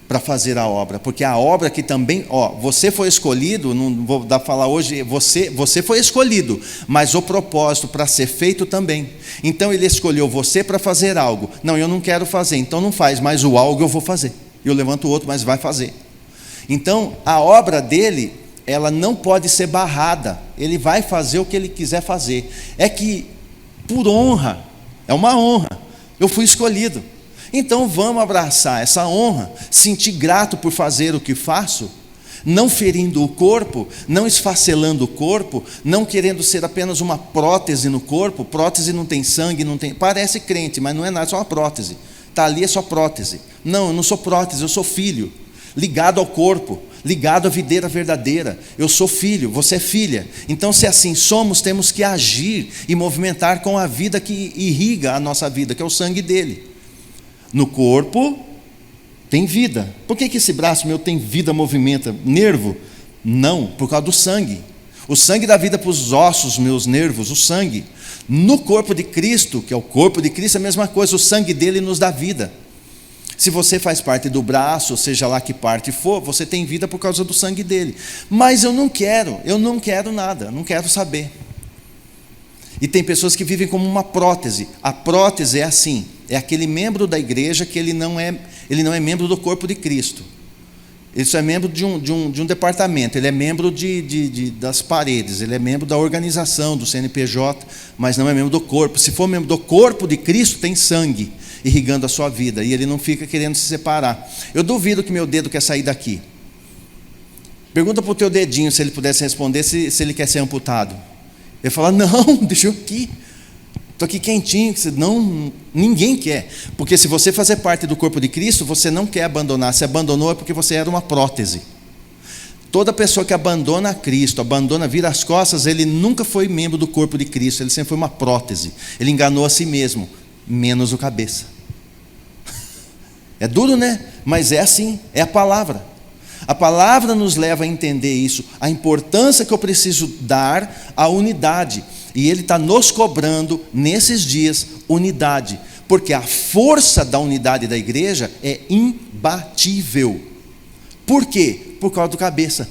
para fazer a obra, porque a obra que também, você foi escolhido, não vou falar hoje, você foi escolhido, mas o propósito para ser feito também. Então Ele escolheu você para fazer algo. Não, eu não quero fazer, então não faz, mas o algo eu vou fazer. Eu levanto o outro, mas vai fazer. Então a obra dele, ela não pode ser barrada. Ele vai fazer o que ele quiser fazer. É que, por honra, é uma honra, eu fui escolhido. Então vamos abraçar essa honra, sentir grato por fazer o que faço, não ferindo o corpo, não esfacelando o corpo, não querendo ser apenas uma prótese no corpo. Prótese não tem sangue, não tem, parece crente, mas não é nada, é só uma prótese. Está ali, é só prótese. Não, eu não sou prótese, eu sou filho, ligado ao corpo, ligado à videira verdadeira. Eu sou filho, você é filha. Então, se assim somos, temos que agir e movimentar com a vida que irriga a nossa vida, que é o sangue dele. No corpo tem vida. Por que esse braço meu tem vida, movimenta? Nervo? Não, por causa do sangue. O sangue dá vida para os ossos, meus nervos, o sangue. No corpo de Cristo, que é o corpo de Cristo, é a mesma coisa, o sangue dele nos dá vida. Se você faz parte do braço, seja lá que parte for, você tem vida por causa do sangue dele. Mas eu não quero nada, não quero saber. E tem pessoas que vivem como uma prótese. A prótese é assim, é aquele membro da igreja que ele não é membro do corpo de Cristo. Isso é membro de um departamento, ele é membro das paredes, ele é membro da organização, do CNPJ, mas não é membro do corpo. Se for membro do corpo de Cristo, tem sangue irrigando a sua vida, e ele não fica querendo se separar. Eu duvido que meu dedo quer sair daqui. Pergunta para o teu dedinho, se ele pudesse responder, se ele quer ser amputado. Ele fala, não, deixa eu aqui. Estou aqui quentinho. Não, ninguém quer. Porque se você fazer parte do corpo de Cristo, você não quer abandonar. Se abandonou é porque você era uma prótese. Toda pessoa que abandona Cristo, vira as costas, ele nunca foi membro do corpo de Cristo. Ele sempre foi uma prótese. Ele enganou a si mesmo, menos o cabeça. É duro, né? Mas é assim, é a palavra. A palavra nos leva a entender isso, a importância que eu preciso dar à unidade. E Ele está nos cobrando, nesses dias, unidade. Porque a força da unidade da igreja é imbatível. Por quê? Por causa do cabeça.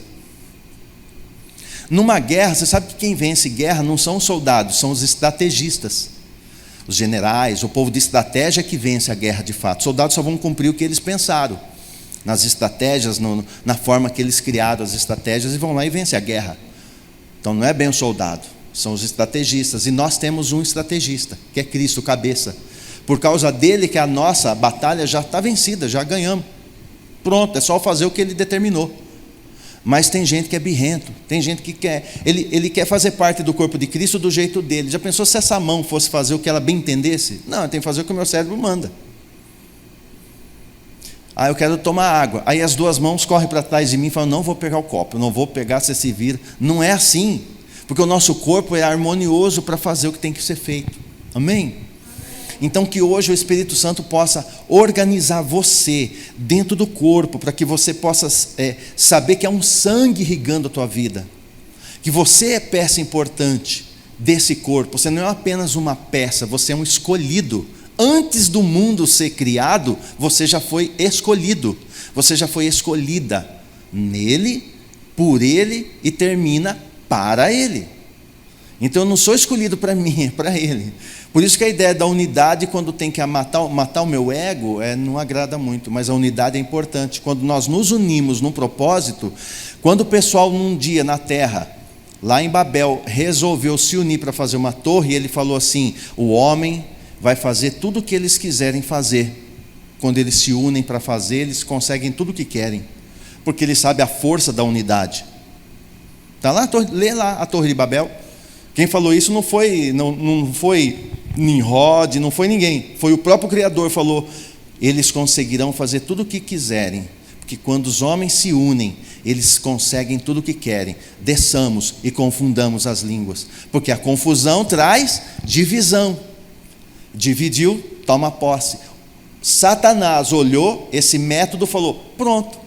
Numa guerra, você sabe que quem vence guerra não são os soldados, são os estrategistas. Os generais, o povo de estratégia que vence a guerra de fato. Os soldados só vão cumprir o que eles pensaram. Nas estratégias, na forma que eles criaram as estratégias, e vão lá e vencem a guerra. Então não é bem o soldado, são os estrategistas. E nós temos um estrategista, que é Cristo, cabeça. Por causa dele que a nossa batalha já está vencida, já ganhamos. Pronto, é só fazer o que ele determinou. Mas tem gente que é birrento, tem gente que quer, ele quer fazer parte do corpo de Cristo do jeito dele. Já pensou se essa mão fosse fazer o que ela bem entendesse? Não, tem que fazer o que o meu cérebro manda. Eu quero tomar água. Aí as duas mãos correm para trás de mim e falam, não vou pegar o copo, não vou pegar, você se vira. Não é assim, porque o nosso corpo é harmonioso para fazer o que tem que ser feito. Amém? Então que hoje o Espírito Santo possa organizar você dentro do corpo, para que você possa saber que há um sangue irrigando a tua vida, que você é peça importante desse corpo. Você não é apenas uma peça, você é um escolhido. Antes do mundo ser criado, você já foi escolhido, você já foi escolhida nele, por ele e termina para ele. Então eu não sou escolhido para mim, é para ele. Por isso que a ideia da unidade, quando tem que matar o meu ego, não agrada muito, mas a unidade é importante. Quando nós nos unimos num propósito, quando o pessoal num dia na terra, lá em Babel, resolveu se unir para fazer uma torre, ele falou assim, o homem vai fazer tudo o que eles quiserem fazer. Quando eles se unem para fazer, eles conseguem tudo o que querem, porque eles sabem a força da unidade. Está lá, lê lá a Torre de Babel. Quem falou isso não foi Nimrod, não foi ninguém, foi o próprio Criador. Falou, eles conseguirão fazer tudo o que quiserem, porque quando os homens se unem, eles conseguem tudo o que querem. Desçamos e confundamos as línguas, porque a confusão traz divisão. Dividiu, toma posse. Satanás olhou esse método, falou, pronto,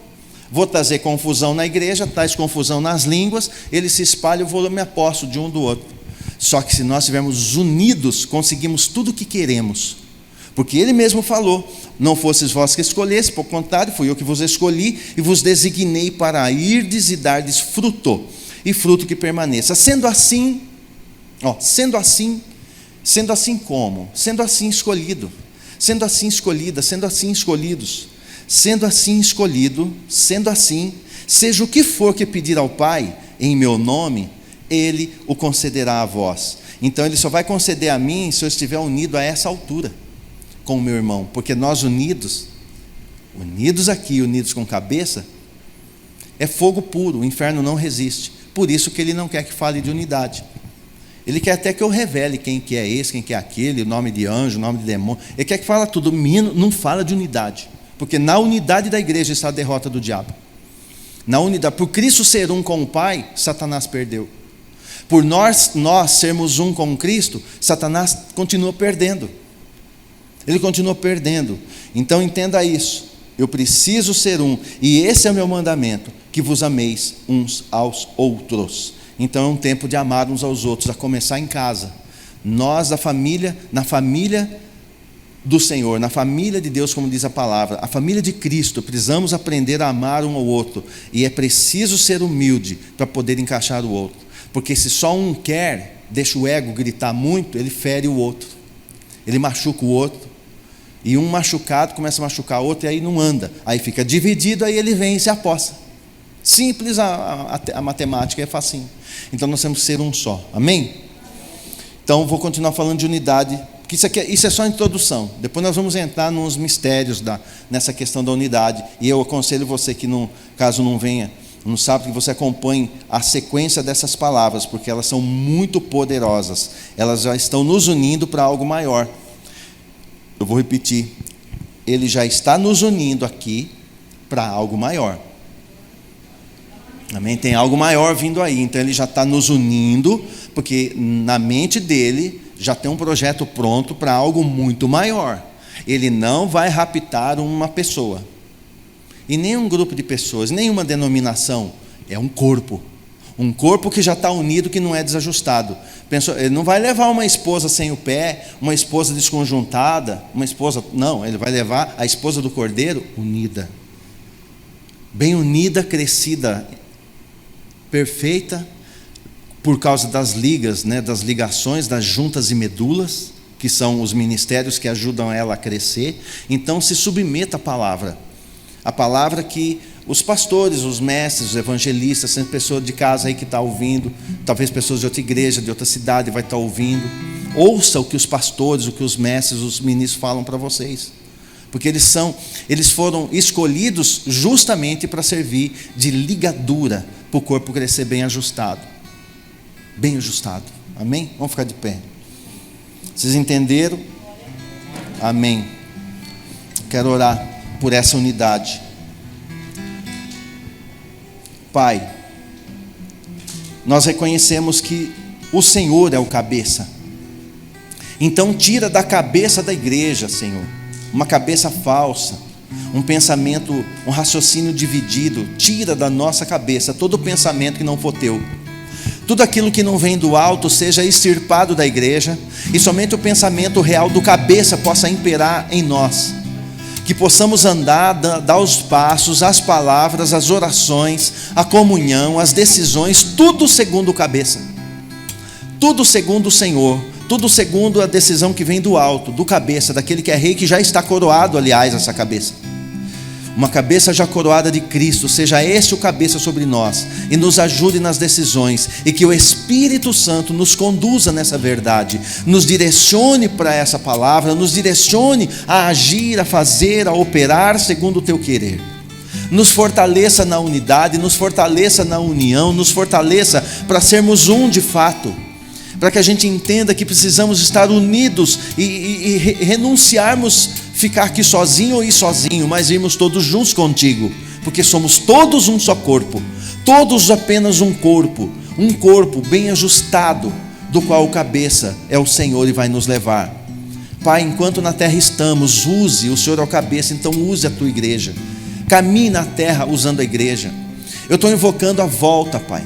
vou trazer confusão na igreja, traz confusão nas línguas, ele se espalha, eu vou me aposto de um do outro. Só que se nós estivermos unidos, conseguimos tudo o que queremos, porque ele mesmo falou, não fosseis vós que escolhesse, por contrário, fui eu que vos escolhi e vos designei para irdes e dardes fruto, e fruto que permaneça. Sendo assim como? Sendo assim escolhido, sendo assim escolhida, sendo assim escolhidos, sendo assim escolhido, sendo assim, seja o que for que pedir ao Pai, em meu nome, Ele o concederá a vós. Então Ele só vai conceder a mim se eu estiver unido a essa altura, com o meu irmão, porque nós unidos aqui, unidos com cabeça, é fogo puro, o inferno não resiste. Por isso que Ele não quer que fale de unidade. Ele quer até que eu revele quem que é esse, quem que é aquele, o nome de anjo, o nome de demônio. Ele quer que fale tudo, não fala de unidade. Porque na unidade da igreja está a derrota do diabo. Na unidade, por Cristo ser um com o Pai, Satanás perdeu. Por nós sermos um com Cristo, Satanás continua perdendo. Ele continua perdendo. Então entenda isso. Eu preciso ser um. E esse é o meu mandamento, que vos ameis uns aos outros. Então é um tempo de amar uns aos outros, a começar em casa. Nós na família do Senhor, na família de Deus, como diz a palavra, a família de Cristo, precisamos aprender a amar um ao outro. E é preciso ser humilde para poder encaixar o outro. Porque se só um quer, deixa o ego gritar muito, ele fere o outro. Ele machuca o outro. E um machucado começa a machucar outro e aí não anda. Aí fica dividido, aí ele vem e se aposta. Simples a matemática, é facinho. Então nós temos que ser um só. Amém? Então vou continuar falando de unidade, porque isso é só a introdução. Depois nós vamos entrar nos mistérios nessa questão da unidade. E eu aconselho você que, caso não venha no sábado, que você acompanhe a sequência dessas palavras, porque elas são muito poderosas. Elas já estão nos unindo para algo maior. Eu vou repetir. Ele já está nos unindo aqui para algo maior. Amém? Tem algo maior vindo aí. Então ele já está nos unindo, porque na mente dele já tem um projeto pronto para algo muito maior. Ele não vai raptar uma pessoa, e nem um grupo de pessoas, nenhuma denominação. É um corpo que já está unido, que não é desajustado. Ele não vai levar uma esposa sem o pé, uma esposa desconjuntada, não, ele vai levar a esposa do Cordeiro unida, bem unida, crescida, perfeita, por causa das ligas, das ligações, das juntas e medulas, que são os ministérios que ajudam ela a crescer. Então se submeta à palavra. A palavra que os pastores, os mestres, os evangelistas, sempre pessoa de casa aí que está ouvindo, talvez pessoas de outra igreja, de outra cidade vai estar ouvindo. Ouça o que os pastores, o que os mestres, os ministros falam para vocês. Porque eles foram escolhidos justamente para servir de ligadura para o corpo crescer bem ajustado. Bem ajustado. Amém? Vamos ficar de pé. Vocês entenderam? Amém. Quero orar por essa unidade. Pai, nós reconhecemos que o Senhor é o cabeça. Então tira da cabeça da igreja, Senhor, uma cabeça falsa, um pensamento, um raciocínio dividido. Tira da nossa cabeça todo pensamento que não for teu. Tudo aquilo que não vem do alto seja extirpado da igreja, e somente o pensamento real do cabeça possa imperar em nós. Que possamos andar, dar os passos, as palavras, as orações, a comunhão, as decisões, tudo segundo o cabeça. Tudo segundo o Senhor, tudo segundo a decisão que vem do alto, do cabeça, daquele que é rei, que já está coroado, aliás, essa cabeça. Uma cabeça já coroada de Cristo, seja esse o cabeça sobre nós, e nos ajude nas decisões, e que o Espírito Santo nos conduza nessa verdade, nos direcione para essa palavra, nos direcione a agir, a fazer, a operar segundo o teu querer. Nos fortaleça na unidade, nos fortaleça na união, nos fortaleça para sermos um de fato, para que a gente entenda que precisamos estar unidos e renunciarmos ficar aqui sozinho ou ir sozinho, mas irmos todos juntos contigo, porque somos todos um só corpo, todos apenas um corpo bem ajustado, do qual o cabeça é o Senhor e vai nos levar. Pai, enquanto na terra estamos, use, o Senhor é o cabeça, então use a tua igreja, caminhe na terra usando a igreja. Eu estou invocando a volta, Pai,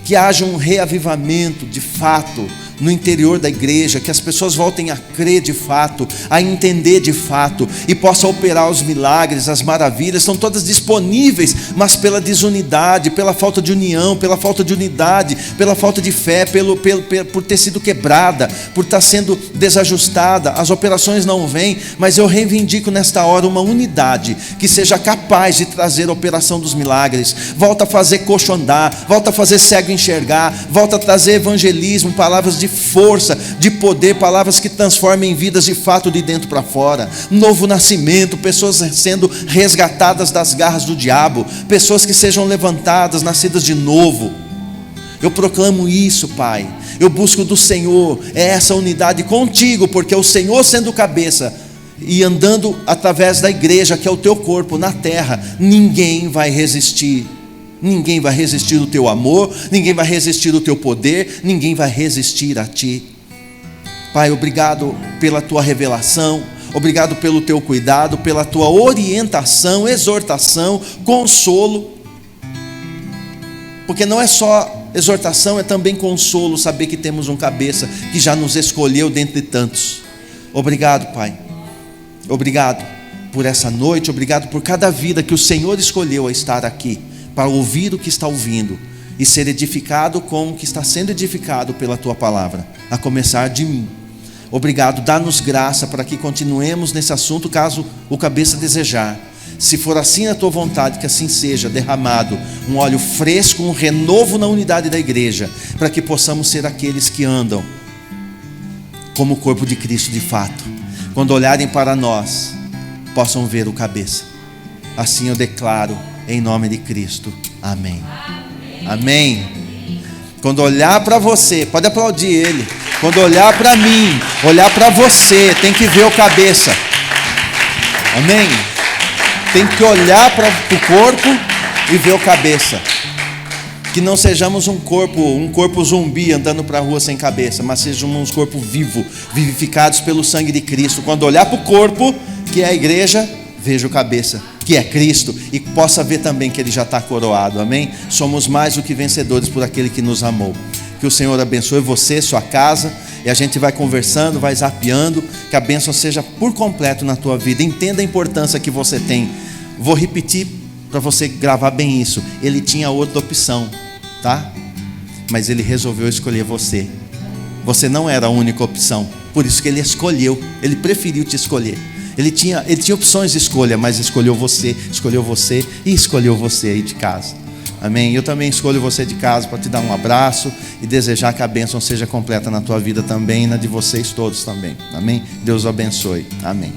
que haja um reavivamento de fato no interior da igreja, que as pessoas voltem a crer de fato, a entender de fato, e possam operar os milagres, as maravilhas. Estão todas disponíveis, mas pela desunidade, pela falta de união, pela falta de unidade, pela falta de fé, por ter sido quebrada, por estar sendo desajustada, as operações não vêm. Mas eu reivindico nesta hora uma unidade, que seja capaz de trazer a operação dos milagres. Volta a fazer coxo andar, volta a fazer cego enxergar, volta a trazer evangelismo, palavras de força, de poder, palavras que transformem vidas de fato de dentro para fora, novo nascimento, pessoas sendo resgatadas das garras do diabo, pessoas que sejam levantadas, nascidas de novo. Eu proclamo isso, Pai. Eu busco do Senhor essa unidade contigo, porque o Senhor sendo cabeça e andando através da igreja, que é o teu corpo na terra, ninguém vai resistir. Ninguém vai resistir do teu amor, ninguém vai resistir do teu poder, ninguém vai resistir a ti. Pai, obrigado pela tua revelação, obrigado pelo teu cuidado, pela tua orientação, exortação, consolo, porque não é só exortação, é também consolo saber que temos um cabeça que já nos escolheu dentre tantos. Obrigado, Pai, obrigado por essa noite, obrigado por cada vida que o Senhor escolheu a estar aqui, para ouvir o que está ouvindo e ser edificado com o que está sendo edificado pela tua palavra, a começar de mim. Obrigado, dá-nos graça para que continuemos nesse assunto, caso o cabeça desejar. Se for assim a tua vontade, que assim seja derramado um óleo fresco, um renovo na unidade da igreja, para que possamos ser aqueles que andam como o corpo de Cristo de fato. Quando olharem para nós, possam ver o cabeça. Assim eu declaro em nome de Cristo. Amém. Amém. Quando olhar para você, pode aplaudir ele. Quando olhar para mim, olhar para você, tem que ver o cabeça. Amém. Tem que olhar para o corpo e ver o cabeça. Que não sejamos um corpo zumbi andando para a rua sem cabeça, mas sejamos um corpo vivo, vivificados pelo sangue de Cristo. Quando olhar para o corpo, que é a igreja, veja o cabeça, que é Cristo, e possa ver também que Ele já está coroado. Amém? Somos mais do que vencedores por aquele que nos amou. Que o Senhor abençoe você, sua casa, e a gente vai conversando, vai zapeando, que a bênção seja por completo na tua vida. Entenda a importância que você tem. Vou repetir para você gravar bem isso. Ele tinha outra opção, tá? Mas Ele resolveu escolher você. Você não era a única opção, por isso que Ele escolheu. Ele preferiu te escolher. Ele tinha opções de escolha, mas escolheu você e escolheu você aí de casa. Amém? Eu também escolho você de casa para te dar um abraço e desejar que a bênção seja completa na tua vida também e na de vocês todos também. Amém? Deus o abençoe. Amém.